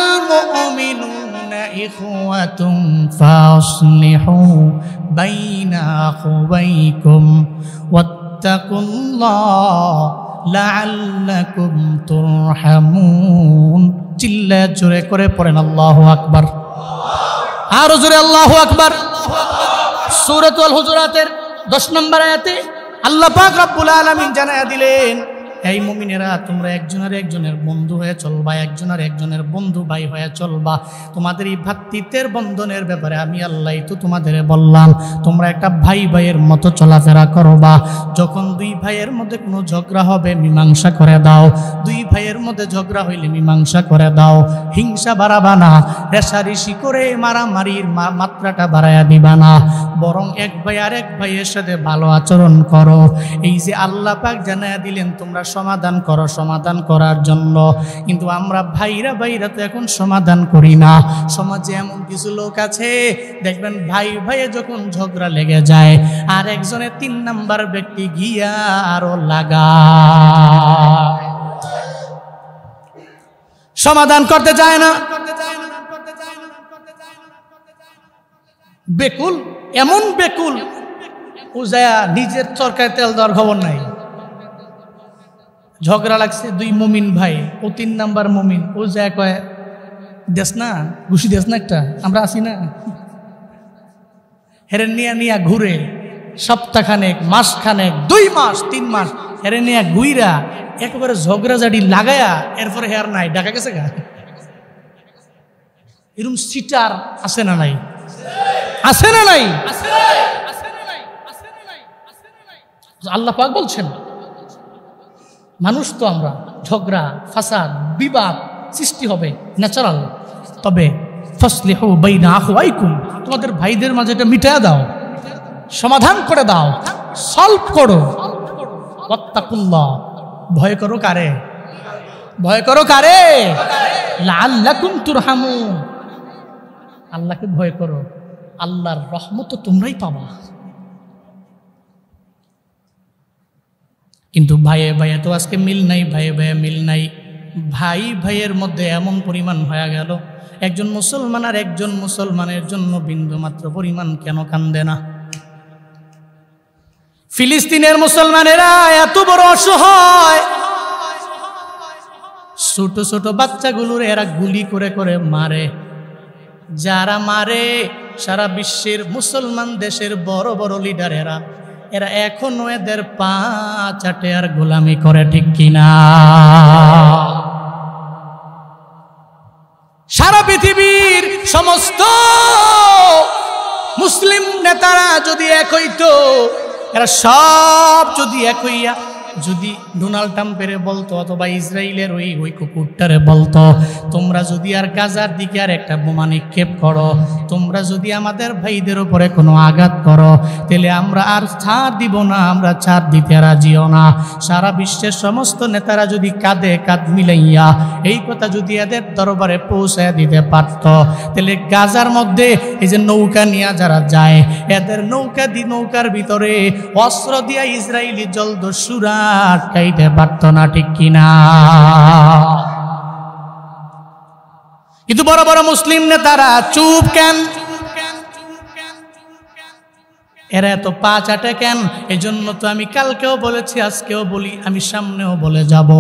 মুমিনুনা ইখওয়াতুন ফাসলিহু বাইনা আখওয়াইকুম ওয়াত্তাকুল্লাহ লাআল্লাকুম তুরহামুন। চিল্লা জোরে করে পড়েন আল্লাহু আকবার, আরো জোরে আল্লাহু আকবার। সূরাতুল হুজুরাতের 10 নম্বর আয়াতে আল্লাহ পাক রব্বুল আলামিন জানায়া দিলেন, এই মুমিনেরা তোমরা একজনের একজনের বন্ধু হয়ে চলবা, একজনের একজনের বন্ধু ভাই হয়ে চলবা। তোমাদের এই ভ্রাতৃত্বের বন্ধনের ব্যাপারে আমি আল্লাহই তো তোমাদের বললাম, তোমরা একটা ভাই ভাইয়ের মতো চলাফেরা করবা। যখন দুই ভাইয়ের মধ্যে কোনো ঝগড়া হবে মীমাংসা করে দাও, দুই ভাইয়ের মধ্যে ঝগড়া হইলে মীমাংসা করে দাও। হিংসা বাড়াবা না, রেষারেষি করে মারামারির মাত্রাটা বাড়াইয়া দিবা না, বরং এক ভাই আর এক ভাইয়ের সাথে ভালো আচরণ করো। এই যে আল্লাহ পাক জানায়া দিলেন তোমরা সমাধান করো, সমাধান করার জন্য। কিন্তু আমরা ভাইরা তো এখন সমাধান করি না। সমাজে এমন কিছু লোক আছে দেখবেন ভাই ভাইয়ে যখন ঝগড়া লেগে যায় আর একজনের 3 নাম্বার ব্যক্তি গিয়া আরো লাগায়, সমাধান করতে চায় না। বেকুল, এমন বেকুল ও যায় নিজের চরকায় তেল দেওয়ার খবর নাই। ঝগড়া লাগছে দুই মুমিন ভাই, ও 3 নাম্বার মুমিন, ও যায় কয় দেশ না ঘুষি দেশ না একটা, আমরা আসি না, হেরে নিয়া ঘুরে সপ্তাহখানেক, মাসখানেক, 2 মাস 3 মাস হেরে নিয়া ঘুইরা একেবারে ঝগড়া জাডি লাগায়া এরপরে হেয়ার নাই ডাকা গেছে গা। এরকম সিটার আছে না নাই? আছে না নাই? আল্লাহ পাক বলছেন মানুষ তো আমরা, ঝগড়া ফাসাদ বিবাদ সৃষ্টি হবে ন্যাচারাল, তবে ফাসলিহু বাইনা আখওয়াইকুম, তোমাদের ভাইদের মাঝে এটা মিটায়া দাও, সমাধান করে দাও, সলভ করো। ওয়াত্তাকুল্লাহ, ভয় করো কারে? ভয় করো কারে? লাআল্লাকুম তুরহামুন, আল্লাহকে ভয় করো, আল্লাহর রহমত তোমরাই পাবা। কিন্তু ভাইয়ে ভাইয়ে তো আজকে মিল নাই, ভাইয়ে ভাইয়ে মিল নাই। ভাই ভাইয়ের মধ্যে এমন পরিমাণ হয়ে গেল, একজন মুসলমান আর একজন মুসলমানের জন্য বিন্দু মাত্র পরিমাণ কেন কান্দে না? ফিলিস্তিনের মুসলমানেরা এত বড় অসহায়, ছোট ছোট বাচ্চাগুলোর এরা গুলি করে করে মারে। যারা মারে সারা বিশ্বের মুসলমান দেশের বড় বড় লিডারেরা, এরা এখনো এদের পা চাটে আর গোলামি করে, ঠিক কিনা? সারা পৃথিবীর সমস্ত মুসলিম নেতারা যদি এক হইতো, এরা সব যদি এক হইয়া যদি ডোনাল্ড ট্রাম্পের বলতো অথবা ইসরায়েলের ওই কুকুরটারে বলতো, তোমরা যদি আর গাজার দিকে আর একটা বোমা নিক্ষেপ করো, তোমরা যদি আমাদের ভাইদের উপরে কোনো আঘাত করো, তাহলে আমরা আর ছাড় দিব না, আমরা ছাড় দিতে রাজিও না। সারা বিশ্বের সমস্ত নেতারা যদি কাঁধে কাঁধ মিলাইয়া এই কথা যদি এদের দরবারে পৌঁছায় দিতে পারত, তাহলে গাজার মধ্যে এই যে নৌকা নিয়ে যারা যায়, এদের নৌকার ভিতরে অস্ত্র দিয়া ইসরায়েলি জলদস্যুরা আটকাইতে পারত না, ঠিক কিনা? কিন্তু বড় বড় মুসলিম নেতারা চুপ কেন? এরা এত পা চাটে কেন? এই জন্য তো আমি কালকেও বলেছি, আজকেও বলি, আমি সামনেও বলে যাব,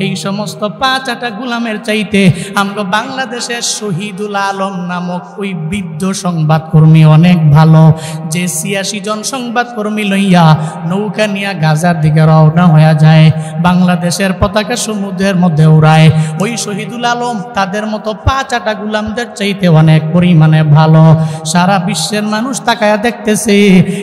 এই সমস্ত পা চাটা গুলামের চাইতে আমরা বাংলাদেশের শহীদুল আলম নামক ওই বৃদ্ধ সংবাদকর্মী অনেক ভালো, যে 86 জন সংবাদকর্মী লইয়া নৌকা নিয়ে গাজার দিকে রওনা হয়ে যায়, বাংলাদেশের পতাকা সমুদ্রের মধ্যে উড়ায়। ওই শহীদুল আলম তাদের মতো পা চাটা গুলামদের চাইতে অনেক পরিমাণে ভালো। সারা বিশ্বের মানুষ তাকায়া দেখতেছে,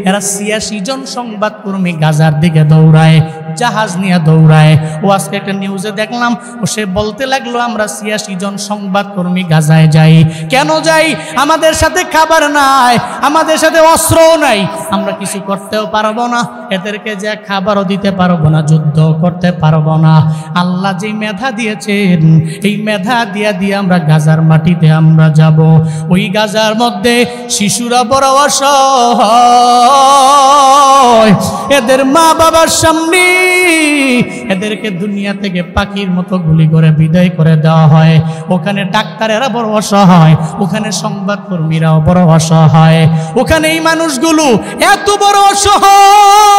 এরা 86 জন সংবাদকর্মী গাজার দিকে দৌড়ায়, জাহাজ নিয়ে দৌড়ায়। ও আজকে একটা নিউজে দেখলাম, ও সে বলতে লাগলো আমরা 86 জন সংবাদকর্মী গাজায় যাই। কেন যাই? আমাদের সাথে খাবার নাই, আমাদের সাথে অস্ত্রও নাই, আমরা কিছু করতেও পারবো না, এদেরকে যে খাবারও দিতে পারবো না, যুদ্ধ করতে পারবো না। আল্লাহ যেই মেধা দিয়েছেন, এই মেধা দিয়ে আমরা গাজার মাটিতে আমরা যাব। ওই গাজার মধ্যে শিশুরা বড় অসহায়, এদের মা বাবার সামনে এদেরকে দুনিয়া থেকে পাখির মতো গুলি করে বিদায় করে দেওয়া হয়। ওখানে ডাক্তারেরা বড় অসহায়, ওখানে সংবাদকর্মীরাও বড় অসহায়, ওখানে এই মানুষগুলো এত বড় অসহায়।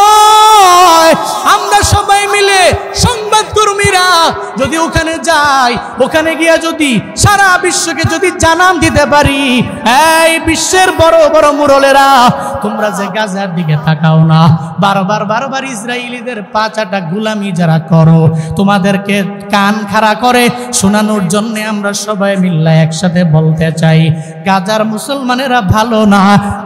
আমরা সবাই মিলে সংবাদকর্মীরা যদি ওখানে যাই, ওখানে গিয়া যদি সারা বিশ্বকে যদি জানান দিতে পারি, এই বিশ্বের বড় বড় মুরলেরা, তোমরা যে গাজার দিকে তাকাও না, বারবার ইসরায়েলিদের পাঁচাটা গুলামি যারা করো, তোমাদেরকে কান খাড়া করে শোনানোর জন্য আমরা সবাই মিল্লা একসাথে বলতে চাই, গাজার মুসলমানেরা ভালো না,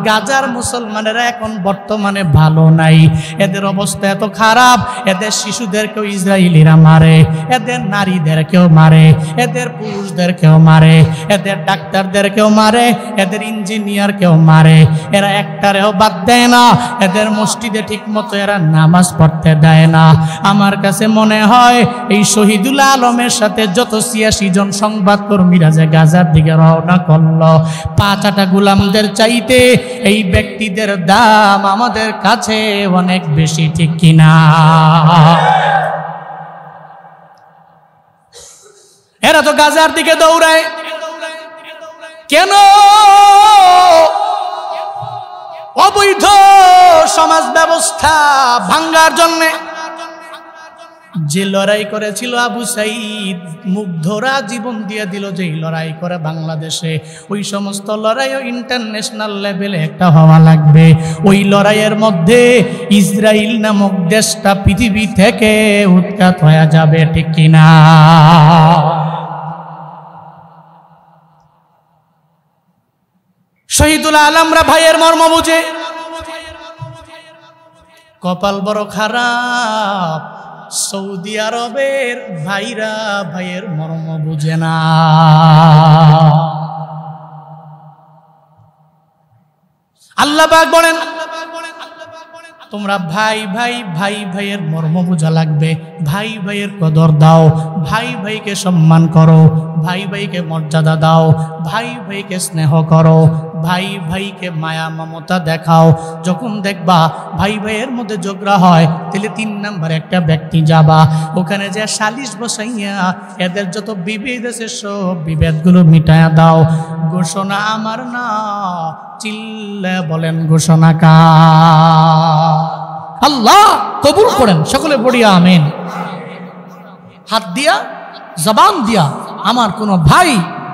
গাজার মুসলমানেরা এখন বর্তমানে ভালো নাই। এদের অবস্থা এত খারাপ, এদের শিশুদেরকেও ইসরায়েলিরা মারে, এদের নারীদেরকেও মারে, এদের পুরুষদেরকেও মারে, এদের ডাক্তারদেরকেও মারে, এদের ইঞ্জিনিয়ারকেও মারে। এরা একটারেও বাদ দেয় না, এদের মসজিদে ঠিক মতো এরা নামাজ পড়তে দেয় না। আমার কাছে মনে হয় এই শহীদুল আলমের সাথে যত ৮৬ জন সংবাদকর্মীরা যে গাজার দিকে রওনা করলো, পাঁচাটা গোলামদের চাইতে এই ব্যক্তিদের দাম আমাদের কাছে অনেক বেশি, ঠিক কিনা? এরা তো গাজার দিকে দৌড়ায় কেন? অবৈধ সমাজ ব্যবস্থা ভাঙ্গার জন্যে। যে লড়াই করেছিল আবু সাইদ, মুগ্ধরা জীবন দিয়ে দিল যে লড়াই করে বাংলাদেশে, ওই সমস্ত লড়াইও ইন্টারন্যাশনাল লেভেলে একটা হওয়া লাগবে। ওই লড়াইয়ের মধ্যে ইসরায়েল নামক দেশটা পৃথিবী থেকে উৎখাত হয়ে যাবে, ঠিক কিনা? শহীদুল আলমরা ভাইয়ের মর্ম বুঝে, কপাল বড় খারাপ, সৌদি আরবের ভাইরা ভাইয়ের মর্ম বুঝে না। আল্লাহ পাক বলেন, তোমরা ভাই ভাই ভাই ভাইয়ের মর্ম বোঝা লাগবে, ভাই ভাইয়ের কদর দাও, ভাই ভাইকে সম্মান করো, ভাই ভাইকে মর্যাদা দাও, ভাই ভাইকে স্নেহ করো, ভাই ভাইকে মায়া মমতা দেখাও। যখন দেখবা ভাই ভাইয়ের মধ্যে ঝগড়া হয়, তাহলে ৩ নাম্বার একটা ব্যক্তি যাবা, ওখানে যে সালিশ বসাইয়া এদের যত বিভেদ আছে সব বিভেদগুলো মিটায়া দাও। ঘোষণা আমার না, চিল্লা বলেন ঘোষণা কার? আল্লাহ কবুল করেন, সকলে পড়িয়া আমিন। হাত দিয়া জবান দিয়া আমার কোনো ভাই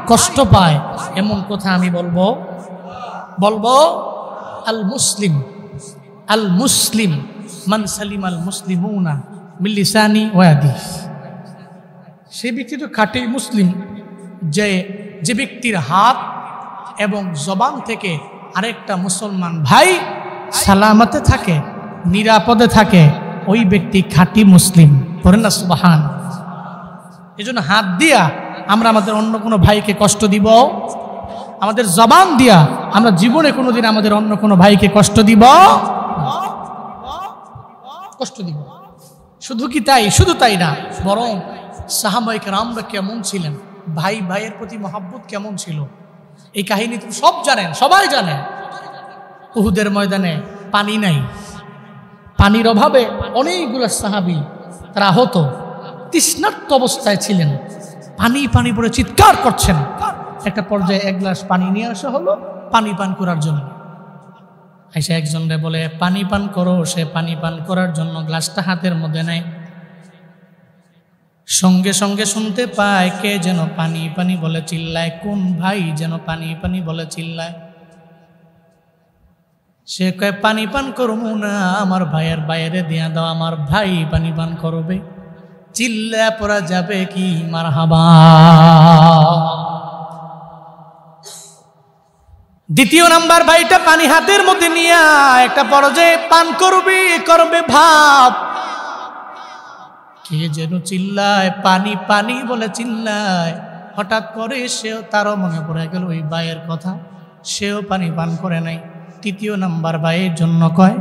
কষ্ট পায় এমন কথা আমি বলবো আল মুসলিম মান সালিম আল মুসলিমুনা মিন লিসানি ওয়া ইয়াদি। সেই ব্যক্তি তো খাঁটি মুসলিম, যে ব্যক্তির হাত এবং জবান থেকে আরেকটা মুসলমান ভাই সালামতে থাকে, নিরাপদে থাকে, ওই ব্যক্তি খাঁটি মুসলিম। বলেন না সুবহান। এই জন্য হাত দিয়া আমরা আমাদের অন্য কোনো ভাইকে কষ্ট দিব, আমাদের জবান দিয়া আমরা জীবনে কোনোদিন আমাদের অন্য কোনো ভাইকে কষ্ট দিব? শুধু কি তাই? শুধু তাই না, বরং সাহাবায়ে কেরামরা কেমন ছিলেন, ভাই ভাইয়ের প্রতি মহব্বত কেমন ছিল, এই কাহিনী তো সব জানেন, সবাই জানে। উহুদের ময়দানে পানি নাই, পানির অভাবে অনেকগুলো সাহাবী তারা আহত, তৃষ্ণার্ত অবস্থায় ছিলেন, পানি পানি পড়ে চিৎকার করছেন। একটা পর্যায়ে 1 গ্লাস পানি নিয়ে আসা হলো পানি পান করার জন্য। এসে একজনরে বলে পানি পান করো, সে পানি পান করার জন্য গ্লাসটা হাতের মধ্যে নেয়। সঙ্গে সঙ্গে শুনতে পায় কে যেন পানি পানি বলে চিল্লায়, কোন ভাই যেন পানি পানি বলে চিল্লায়। সে কয় পানি পান করবো না, আমার ভাইয়ের বাইরে দিয়া দাও, আমার ভাই পানি পান করবে। চিল্লা পড়া যাবে কি মারহাবা। দ্বিতীয় নাম্বার ভাইটা পানি হাতের মধ্যে নিয়ে একটা পর্যায়ে পান করবে ভাব, কে যেন চিল্লায় পানি পানি বলে চিল্লায়। হঠাৎ করে সেও, তারও মনে পড়ে গেল ওই ভাইয়ের কথা, সেও পানি পান করে নাই। তৃতীয় নাম্বার ভাইয়ের জন্য কয়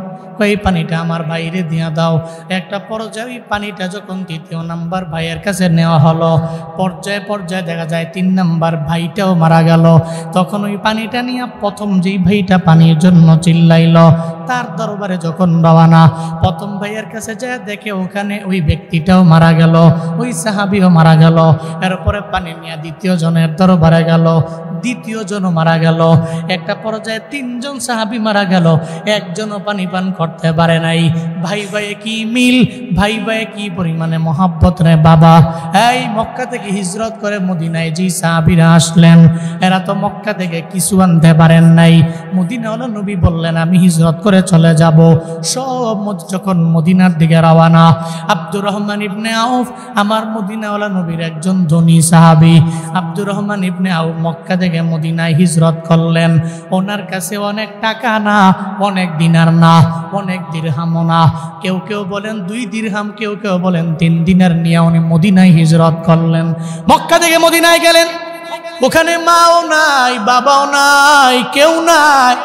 এই পানিটা আমার বাইরে দিয়া দাও। একটা পর্যায়ে পানিটা যখন তৃতীয় নাম্বার ভাইয়ের কাছে নেওয়া হলো, পর্যায়ে দেখা যায় 3 নাম্বার ভাইটাও মারা গেল। তখন ওই পানিটা নিয়ে প্রথম যেই ভাইটা পানির জন্য চিল্লাইল, তার দরবারে যখন রওনা, প্রথম ভাইয়ের কাছে যায় দেখে ওখানে ওই ব্যক্তিটাও মারা গেল, ওই সাহাবীও মারা গেল। এরপরে পানি নিয়ে দ্বিতীয় জনের দরবারে গেল, দ্বিতীয় জনও মারা গেল। একটা পর্যায়ে তিনজন সাহাবী মারা গেল, একজনও পানি পান করতে পারে নাই। ভাই ভাইয়ে কি মিল, ভাই ভাইয়ে কি পরিমাণে মহাব্বত রে বাবা। এই মক্কা থেকে হিজরত করে মদিনায় যে সাহাবীরা আসলেন, এরা তো মক্কা থেকে কিছু আনতে পারেন নাই। মদিনাওয়ালা নবী বললেন আমি হিজরত করে চলে যাব। সব যখন মদিনার দিকে রওনা, আব্দুর রহমান ইবনে আউফ আমার মদিনাওয়ালা নবীর একজন ধনী সাহাবী। আব্দুর রহমান ইবনে আউফ মক্কা থেকে মদিনায় হিজরত করলেন। ওনার কাছে অনেক টাকা না, অনেক দিনার না, অনেক দিরহামও না। কেউ কেউ বলেন 2 দিরহাম, কেউ কেউ বলেন 3 দিনার নিয়ে উনি মদিনায় হিজরত করলেন। মক্কা থেকে মদিনায় গেলেন, ওখানে মাও নাই, বাবাও নাই, কেউ নাই।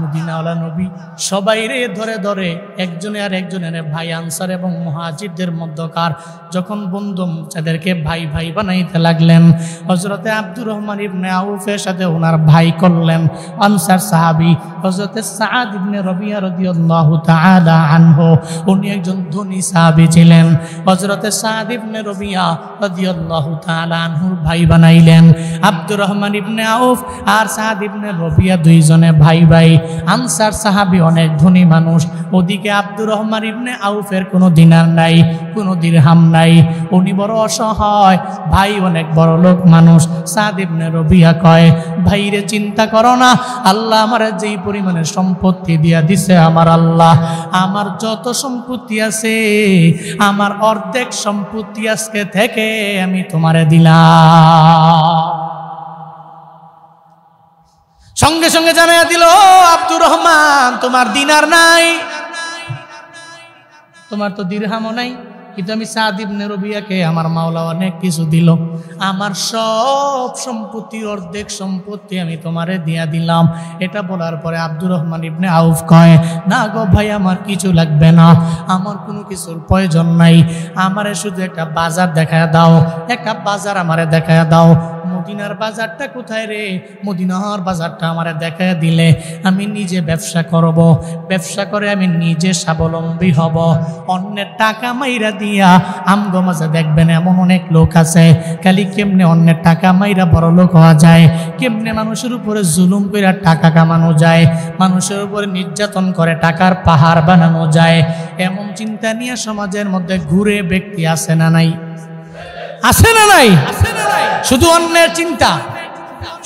মদিনাওয়ালা নবী সবাই রে ধরে ধরে একজনে আর একজনের ভাই আনসার এবং মুহাজিরদের মধ্যকার যখন বন্ধু তাদেরকে ভাই ভাই বানাইতে লাগলেন, হযরতে আব্দুর রহমান ইবনে আউফের সাথে ওনার ভাই করলেন আনসার সাহাবী হযরতে সাদ ইবনে রবিয়া রাদিয়াল্লাহু তাআলা আনহু। উনি একজন ধনী সাহাবী ছিলেন। হযরতে সাদ ইবনে রবিয়া রাদিয়াল্লাহু তাআলা আনহুর ভাই বানাইলেন। আব্দুর রহমান ইবনে আউফ আর সাদ ইবনে রবিয়া দুইজনে ভাই ভাই। আনসার সাহাবী অনেক ধনী মানুষ, ওদিকে আব্দুর রহমান ইবনে আউফের কোনো দিনার নাই, কোনো দিরহাম নাই, উনি বড় অসহায়, ভাই অনেক বড় লোক মানুষ। সাদ ইবনে রবিয়া কয় ভাইরে চিন্তা করো না, আল্লাহ আমার যেই পরিমাণে সম্পত্তি দিয়া দিছে আমার আল্লাহ, আমার যত সম্পত্তি আছে আমার অর্ধেক সম্পত্তি আজকে থেকে আমি তোমারে দিলাম। সঙ্গে সঙ্গে জানাইয়া দিল আব্দুর রহমান তোমার দিনার নাই, তোমার তো দিরহামও নাই, কিন্তু আমি সাদ ইবনে রবিয়াকে আমার মাওলা অনেক কিছু দিল, আমার সব সম্পত্তি অর্ধেক সম্পত্তি আমি তোমারে দিয়া দিলাম। এটা বলার পরে আব্দুর রহমান ইবনে আউফ কয় না গো ভাই আমার কিছু লাগবে না, আমার কোনো কিছুর প্রয়োজন নাই, আমারে শুধু একটা বাজার দেখায় দাও, একটা বাজার আমারে দেখায় দাও। মদিনার বাজারটা কোথায় রে? মদিনার বাজারটা আমারে দেখায় দিলে আমি নিজে ব্যবসা করব, ব্যবসা করে আমি নিজে স্বাবলম্বী হব। অন্যের টাকা মাইরা দিয়া আমগো মাঝে দেখবেন এমন অনেক লোক আছে, খালি কেমনে অন্যের টাকা মাইরা বড় লোক হওয়া যায়, কেমনে মানুষের উপরে জুলুম করে টাকা কামানো যায়, মানুষের উপরে নির্যাতন করে টাকার পাহাড় বানানো যায়, এমন চিন্তা নিয়ে সমাজের মধ্যে ঘুরে ব্যক্তি আছে না নাই? আছে না নাই? শুধু অন্যের চিন্তা,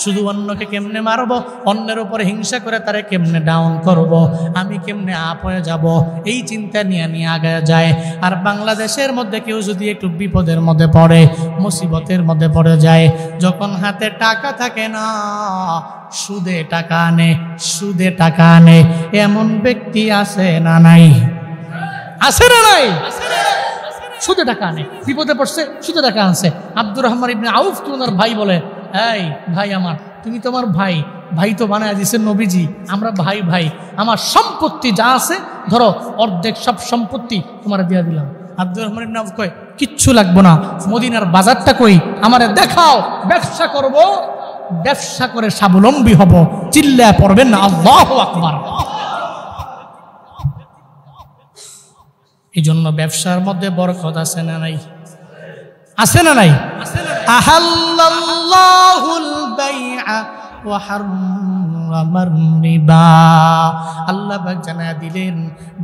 শুধু অন্যকে কেমনে মারবো, অন্যের উপরে হিংসা করে তারে কেমনে ডাউন করব, আমি কেমনে আপ হয়ে যাব, এই চিন্তা নিয়ে নিয়ে আগায় যায়। আর বাংলাদেশের মধ্যে কেউ যদি একটু বিপদের মধ্যে পড়ে, মুসিবতের মধ্যে পড়ে যায়, যখন হাতে টাকা থাকে না সুদে টাকা আনে, সুদে টাকা আনে, এমন ব্যক্তি আছে না নাই? আছে না নাই? সুদে টাকা আনে, বিপদে পড়ছে সুদে টাকা আনছে। আব্দুর রহমান ইবনে আউফ কি ওনার ভাই বলে, এই ভাই আমার, তুমি তোমার ভাই, ভাই তো বানায় দিয়েছেন নবীজি, আমরা ভাই ভাই, আমার সম্পত্তি যা আছে ধরো অর্ধেক সব সম্পত্তি তোমার দিয়ে দিলাম। আব্দুর রহমান ইবনে আউফ কয় কিচ্ছু লাগবো না, মদিনার বাজারটা কই আমারে দেখাও, ব্যবসা করব, ব্যবসা করে স্বাবলম্বী হব। চিল্লায় পড়বেন না আল্লাহু আকবার। এই জন্য ব্যবসার মধ্যে বরকত আছে না নাই? আছে না নাই? আহাল্লাল্লাহুল বাইআ ওয়া হারামার রিবা। আল্লাহ পাক জানায়া দিলেন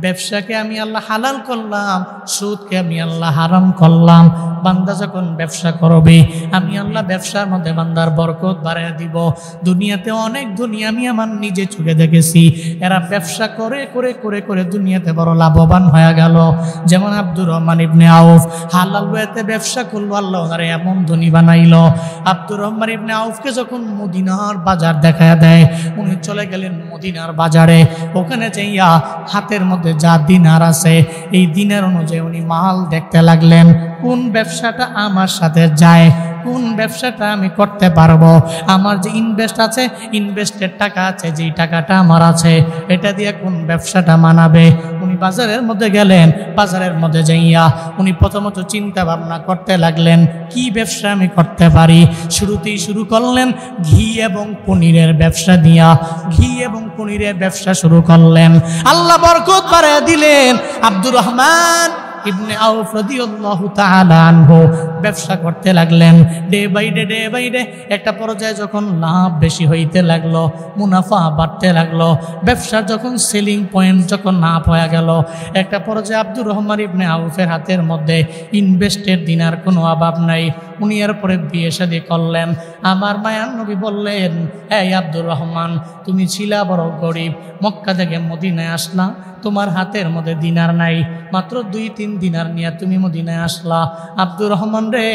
ব্যবসাকে আমি আল্লাহ হালাল করলাম, সুদকে আমি আল্লাহ হারাম করলাম। বান্দা যখন ব্যবসা করবে আমি আল্লাহ ব্যবসার মধ্যে বান্দার বরকত বাড়াইয়া দিব। দুনিয়াতে অনেক দুনিয়া আমি আমার নিজে চোখে দেখেছি, এরা ব্যবসা করে করে করে করে দুনিয়াতে বড় লাভবান হয়ে গেল। যেমন আব্দুর রহমান ইবনে আউফ হালাল ওয়েতে ব্যবসা করলো, আল্লাহ ওনারে এমন ধনী বানাইলো। আব্দুর রহমান ইবনে আউফকে যখন মদিনার বাজার দেখায় দেয়, উনি চলে গেলেন মদিনার বাজারে, ওখানে যাইয়া হাতের মধ্যে যা দিনার আছে এই দিনের অনুযায়ী উনি মাল দেখতে লাগলেন, কোন ব্যবসাটা আমার সাথে যায়, কোন ব্যবসাটা আমি করতে পারবো, আমার যে ইনভেস্ট আছে, ইনভেস্টের টাকা আছে, যেই টাকাটা আমার আছে, এটা দিয়ে কোন ব্যবসাটা মানাবে। উনি বাজারের মধ্যে গেলেন, বাজারের মধ্যে যাইয়া উনি প্রথমত চিন্তা ভাবনা করতে লাগলেন কি ব্যবসা আমি করতে পারি। শুরুতেই শুরু করলেন ঘি এবং পনিরের ব্যবসা দিয়া, ঘি এবং পনিরের ব্যবসা শুরু করলেন। আল্লাহ বরকত বাড়ায় দিলেন। আব্দুর রহমান ইবনে আউফ রাদিয়াল্লাহু তাআলা আনহু ব্যবসা করতে লাগলেন। ডে বাই ডে একটা পর্যায়ে যখন লাভ বেশি হইতে লাগলো, মুনাফা বাড়তে লাগলো, ব্যবসার যখন সেলিং পয়েন্ট যখন না হয়ে গেল, একটা পর্যায়ে আব্দুর রহমান ইবনে আউফের হাতের মধ্যে ইনভেস্টের দিনার কোনো অভাব নাই। উনি এরপরে বিয়ে শাদী করলেন। আমার মায়ার নবী বললেন, এই আব্দুর রহমান, তুমি ছিলা বড় গরিব, মক্কা থেকে মদিনায় আসলা, তোমার হাতের মধ্যে দিনার নাই, মাত্র 2-3 দিনার নিয়ে তুমি মদিনায় আসলা। আব্দুর রহমান রে,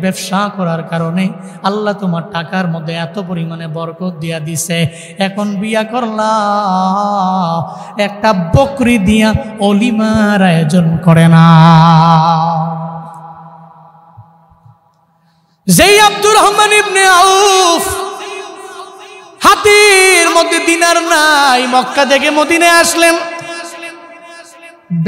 ব্যবসা করার কারণে আল্লাহ তোমার টাকার মধ্যে এত পরিমাণে বরকত দিয়া দিছে, এখন বিয়া করলা, একটা বকরি দিয়া অলিমার আয়োজন করে না। যেই আব্দুর রহমান ইবনে আউফ হাতের মধ্যে দিনার নাই, মক্কা থেকে মদিনায় আসলেন,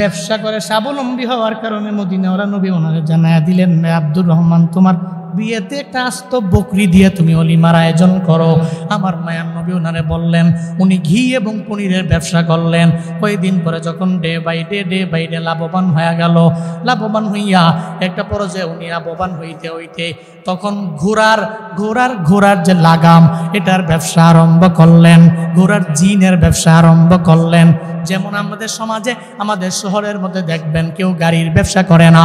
ব্যবসা করে স্বাবলম্বী হওয়ার কারণে মদিনা ওরা নবী ওনারে জানায়া দিলেন, আব্দুর রহমান, তোমার বিয়েতে একটা আস্ত বকরি দিয়ে তুমি অলিমার আয়োজন করো। আমার মায়ার নবী ওনারে বললেন। উনি ঘি এবং পনিরের ব্যবসা করলেন। কয়েকদিন পরে যখন ডে বাই ডে লাভবান হয়ে গেল, লাভবান হইয়া একটা পর্যায়ে উনি লাভবান হইতে হইতে তখন ঘোড়ার যে লাগাম, এটার ব্যবসা আরম্ভ করলেন। ঘোড়ার জিনের ব্যবসা আরম্ভ করলেন। যেমন আমাদের সমাজে, আমাদের শহরের মধ্যে দেখবেন কেউ গাড়ির ব্যবসা করে না,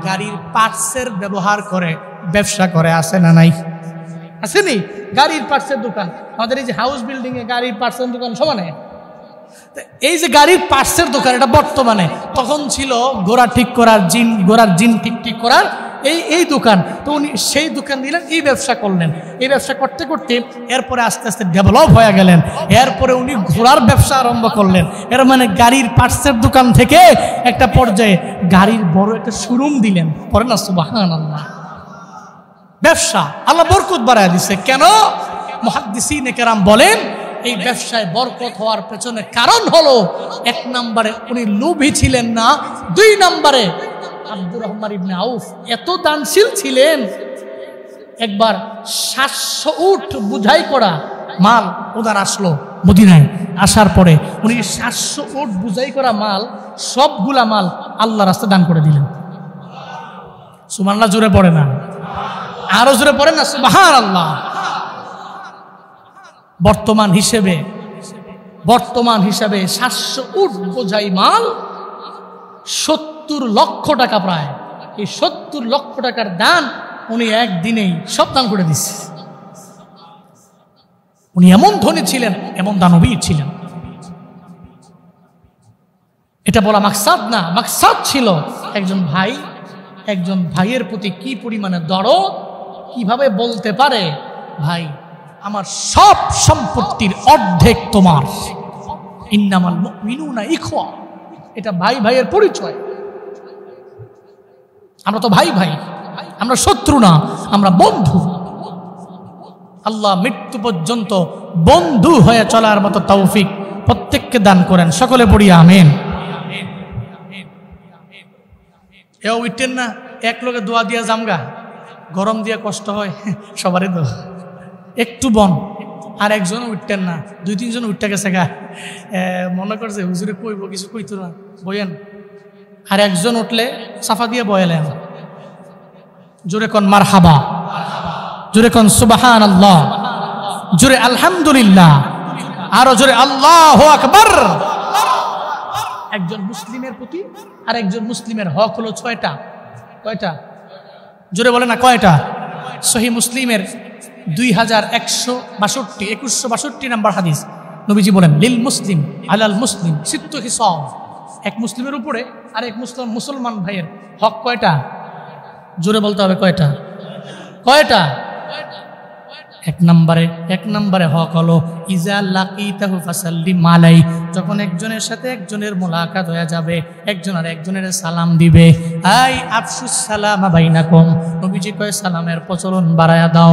গাড়ির পার্টসের ব্যবহার করে ব্যবসা করে, আছে না নাই? আসেনি? গাড়ির পার্টসের দোকান, আমাদের এই যে হাউস বিল্ডিং এ গাড়ির পার্টসের দোকান সমানে। এই যে গাড়ির পার্টসের দোকান, এটা বর্তমানে, তখন ছিল ঘোড়া ঠিক করার, ঘোড়ার জিন ঠিক করার এই দোকান। তো উনি সেই দোকান দিলেন, এই ব্যবসা করলেন। এই ব্যবসা করতে করতে এরপরে আস্তে আস্তে ডেভেলপ হয়ে গেলেন। এরপরে উনি ঘোড়ার ব্যবসা আরম্ভ করলেন। এর মানে গাড়ির পার্টসের দোকান থেকে একটা পর্যায়ে গাড়ির বড় একটা শোরুম দিলেন। পরে না, সুবহানাল্লাহ। ব্যবসা আল্লাহ বরকত বাড়ায় দিছে। কেন? মুহাদ্দিসিনে কেরাম বলেন, এই ব্যবসায় বরকত হওয়ার পেছনে কারণ হলো, 1 নম্বরে উনি লোভী ছিলেন না, 2 নম্বরে আব্দুর রহমান ইবনে আউফ এত দানশীল ছিলেন। একবার 700 উট বুঝাই করা মাল ওদার আসলো মদিনায়। আসার পরে উনি 700 উট বুঝাই করা মাল, সবগুলা মাল আল্লাহ রাস্তায় দান করে দিলেন। সুবহানাল্লাহ জোরে পড়ে না, আরো জোরে পড়েন না, সুবহানাল্লাহ। বর্তমান হিসেবে 700 উট বোঝাই মাল 70 লক্ষ টাকা প্রায়। এই 70 লক্ষ টাকার দান উনি একদিনেই সব দান করে দিচ্ছে। উনি এমন ধনী ছিলেন, এমন দানবীর ছিলেন। এটা বলা মাকসাদ না, মাকসাদ ছিল একজন ভাইয়ের প্রতি কি পরিমাণে দরদ, কিভাবে বলতে পারে, ভাই আমার সব সম্পত্তির অর্ধেক তোমার, ইন্নামাল মুমিনুনা ইখওয়া। এটা ভাইয়ের পরিচয়। আমরা তো ভাই, আমরা শত্রু না, আমরা বন্ধু। আল্লাহ মৃত্যু পর্যন্ত বন্ধু হয়ে চলার মতো তৌফিক প্রত্যেককে দান করেন। সকলে পড়ি আমিন। এও উঠতেন না, এক লোকে দোয়া দিয়া জামগা, গরম দিয়ে কষ্ট হয় সবারই। তো একটু বন, আর একজন উঠতেন না, 2-3 জন উঠতে গেছে গা, মনে করছে হুজুরে কইব, কিছু কইতো না, বইয়েন। আর একজন উঠলে সাফা দিয়ে বয়ালেন, জোরে কন মারহাবা, জোরে কন সুবহানাল্লাহ, জোরে আলহামদুলিল্লাহ, আরো জোরে আল্লাহু আকবার। একজন মুসলিমের প্রতি আর একজন মুসলিমের হক হলো 6টা। কয়টা? জোরে বলে না, কয়টা? সহিহ মুসলিমের 2162 নম্বর হাদিস, নবীজি বলেন, লিল মুসলিম আলাল মুসলিম সিত্তু হিসাব। এক মুসলিমের উপরে আর এক মুসলমান ভাইয়ের হক কয়টা? জোরে বলতে হবে, কয়টা? এক নম্বরে হক হলো ইজা লাকিতাহু ফাসাল্লিম আলাই, যখন একজনের সাথে একজনের মোলাকাত হয়ে যাবে একজন আর একজনের সালাম দিবে। আই আফসুস সালামা বাইনাকুম, নবীজি কয় সালামের প্রচলন বাড়ায়া দাও।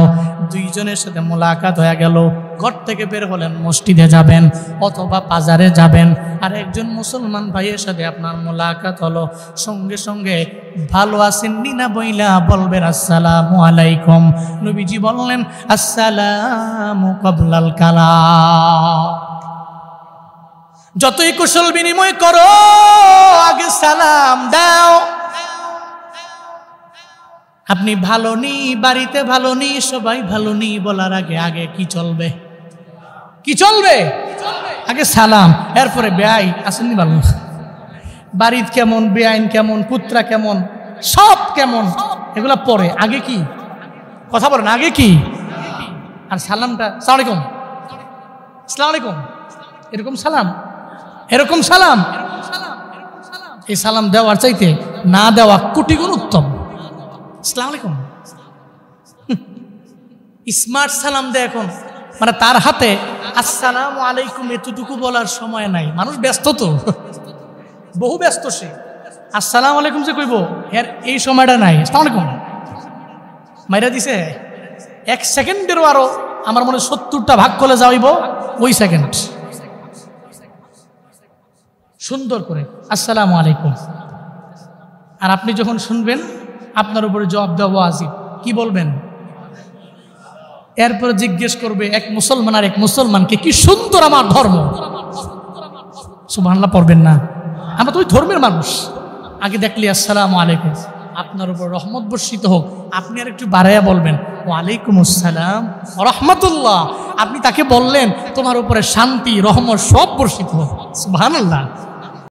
দুইজনের সাথে মোলাকাত হয়ে গেল, ঘর থেকে বের হলেন মসজিদে যাবেন অথবা বাজারে যাবেন, আর একজন মুসলমান ভাইয়ের সাথে আপনার মোলাকাত হলো, সঙ্গে সঙ্গে ভালো আছেন নিনা বইলা বলবেন আসসালামু আলাইকুম। নবীজি বললেন আসসালামু ক্বাবলাল কালাম। যতই কুশল বিনিময় করো আগে সালাম দাও। আপনি ভালো নি, বাড়িতে ভালো নি, সবাই ভালো নি বলার আগে আগে কি চলবে? কি চলবে? আগে সালাম, এরপরে বেআই আসেননি ভালো, বাড়ির কেমন, বেআইন কেমন, পুত্রা কেমন, সব কেমন, এগুলা পরে। আগে কি কথা বলেন? আগে কি? আর সালামটা আসসালামু আলাইকুম, আসসালামু আলাইকুম, এরকম সালাম, এরকম সালাম। এই সালাম দেওয়ার চাইতে না দেওয়া কোটি গুণ উত্তম। আসসালামু আলাইকুম, স্মার্ট সালাম দেয় এখন, মানে তার হাতে আসসালামু আলাইকুম এতটুকু বলার সময় নাই। মানুষ ব্যস্ত তো, বহু ব্যস্ত সে। আসসালামু আলাইকুম যে কইব এর এই সময়টা নাই। আসসালামু আলাইকুম মাইরা দিছে, এক সেকেন্ডেরও আরো আমার মনে 70টা ভাগ করে যাইব ওই সেকেন্ড। সুন্দর করে আসসালামু আলাইকুম। আর আপনি যখন শুনবেন আপনার উপরে জবাব দেওয়া ওয়াজিব। কি বলবেন? এরপরে জিজ্ঞেস করবে এক মুসলমান আর এক মুসলমানকে, কি সুন্দর আমার ধর্ম। সুবহানাল্লাহ পড়বেন না? আমরা তো ওই ধর্মের মানুষ। আগে দেখলি আসসালামু আলাইকুম, আপনার উপর রহমত বর্ষিত হোক। আপনি আর একটু বাড়াইয়া বলবেন ওয়ালাইকুম আসসালাম রহমতুল্লাহ। আপনি তাকে বললেন তোমার উপরে শান্তি রহমত সব বর্ষিত হোক। সুবহানাল্লাহ।